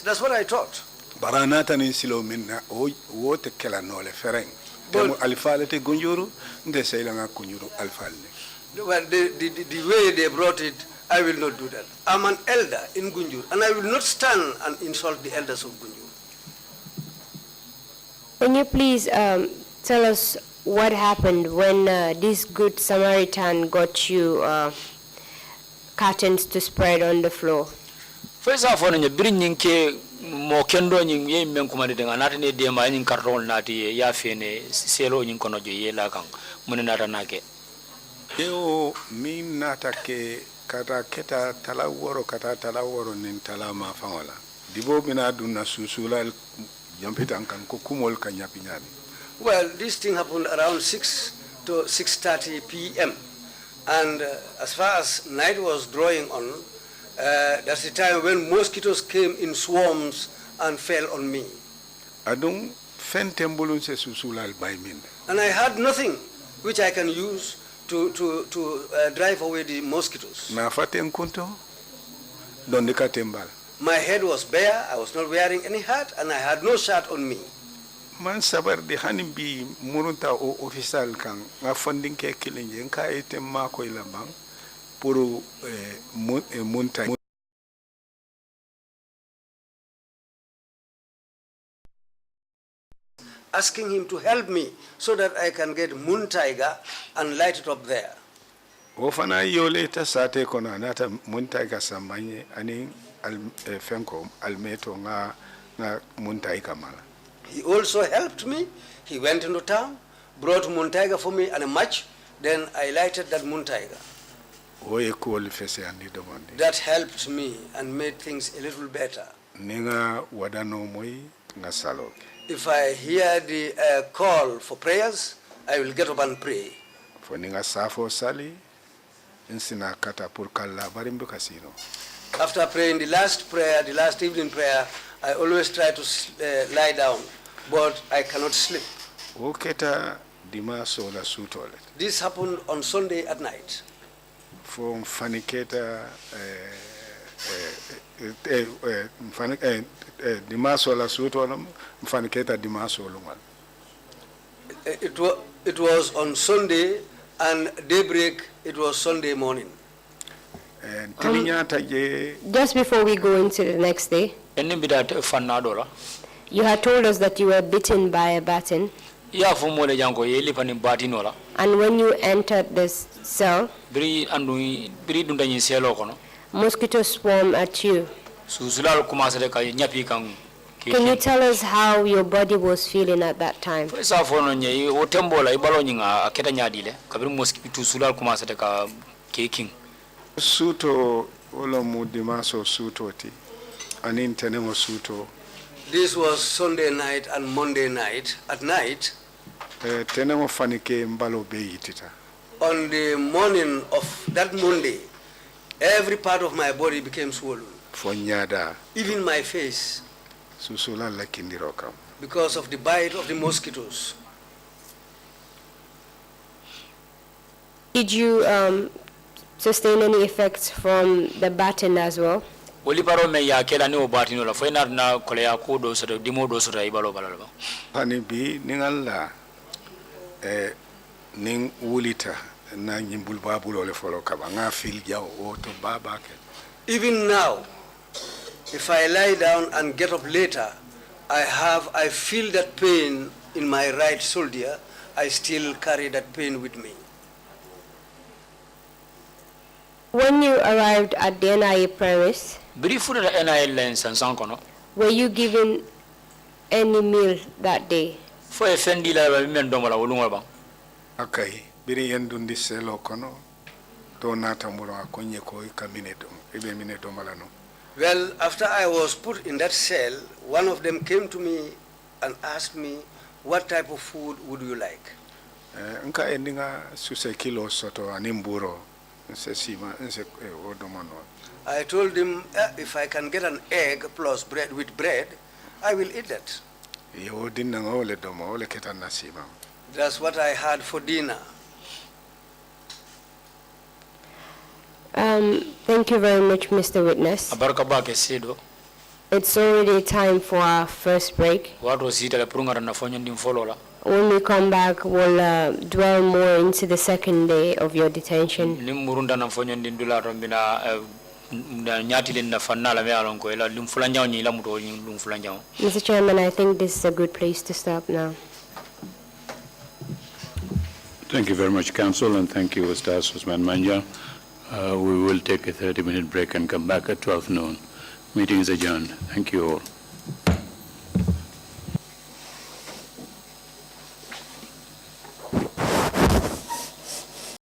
[SPEAKER 2] that's what I thought.
[SPEAKER 3] Baranata ni silo minna wote kela nole fereng. Temu alfalete Gunjuru nde seilanga Gunjuru alfalle.
[SPEAKER 2] Well, the way they brought it, I will not do that. I'm an elder in Gunjur, and I will not stand and insult the elders of Gunjur.
[SPEAKER 4] Can you please tell us what happened when this good Samaritan got you curtains to spread on the floor?
[SPEAKER 5] First of all, you bring ke mo kendo nyi ye men kuma de ngana ne de ma nyi karton nati ya fene selo nyi kono je ye la kan mun na ta nake
[SPEAKER 3] yo min nata ke kata keta talaworo nin talama fawala dibo bina dunna susula jampitan kan ko kumol kan nyapi nyami.
[SPEAKER 2] Well, this thing happened around 6 to 6:30 p.m. and as far as night was drawing on, that's the time when mosquitoes came in swarms and fell on me.
[SPEAKER 3] Adung fentembulun se susulal baymin.
[SPEAKER 2] And I had nothing which I can use to drive away the mosquitoes.
[SPEAKER 3] Na faten kunto dondika tembal.
[SPEAKER 2] My head was bare, I was not wearing any hat, and I had no shirt on me.
[SPEAKER 3] Man sabar di hanim bi murunta o official kan nga funding ke kilinje nka item ma ko ilambang puru munta
[SPEAKER 2] asking him to help me so that I can get Muntaiga and light it up there.
[SPEAKER 3] Ofana yoleta sate kona nata Muntaiga sambanye ani fenko almeto nga Muntaiga mala.
[SPEAKER 2] He also helped me. He went into town, brought Muntaiga for me and a match, Then I lighted that muntaiga.
[SPEAKER 3] Oye kuoli fese andi domandi.
[SPEAKER 2] That helped me and made things a little better.
[SPEAKER 3] Ninga wadano moi nga saloke.
[SPEAKER 2] If I hear the call for prayers, I will get up and pray.
[SPEAKER 3] For ninga safo sali, insina kata purkala barimbu kasino.
[SPEAKER 2] After praying the last prayer, the last evening prayer, I always try to lie down, but I cannot sleep.
[SPEAKER 3] Oketa dimaso la sutole.
[SPEAKER 2] This happened on Sunday at night.
[SPEAKER 3] For faniketa dimaso la sutole, faniketa dimaso lumal.
[SPEAKER 2] It was on Sunday, and daybreak, it was Sunday morning.
[SPEAKER 4] Just before we go into the next day, you had told us that you were bitten by a batten. And when you entered this cell, mosquitoes swarm at you. Can you tell us how your body was feeling at that time?
[SPEAKER 3] Suto olomu dimaso suto ti anin tenemo suto.
[SPEAKER 2] This was Sunday night and Monday night. At night,
[SPEAKER 3] tenemo fanike mbalo beitita.
[SPEAKER 2] On the morning of that Monday, every part of my body became swollen.
[SPEAKER 3] Fonyada.
[SPEAKER 2] Even my face.
[SPEAKER 3] Susula lakindirokam.
[SPEAKER 2] Because of the bite of the mosquitoes.
[SPEAKER 4] Did you sustain any effects from the batten as well?
[SPEAKER 3] Pani bi ningalla ning wulita na nyimbul babulo le folo kaba nga fil jaw oto baba ke.
[SPEAKER 2] Even now, if I lie down and get up later, I feel that pain in my right shoulder. I still carry that pain with me.
[SPEAKER 4] When you arrived at the NIA premise, were you given any meal that day?
[SPEAKER 3] Okay, biri yendundi selo kono to nata muro akonye ko ikamineto ibe mineto malano.
[SPEAKER 2] Well, after I was put in that cell, one of them came to me and asked me, what type of food would you like?
[SPEAKER 3] Nka endinga suse kilo soto animburo.
[SPEAKER 2] I told him, if I can get an egg plus bread with bread, I will eat that. That's what I had for dinner.
[SPEAKER 4] Thank you very much, Mr. Witness. It's already time for our first break. When we come back, we'll dwell more into the second day of your detention. Mr. Chairman, I think this is a good place to stop now.
[SPEAKER 6] Thank you very much, Council, and thank you, Ustaz Ismaila Manjang. We will take a 30-minute break and come back at 12 noon. Meeting is adjourned. Thank you all.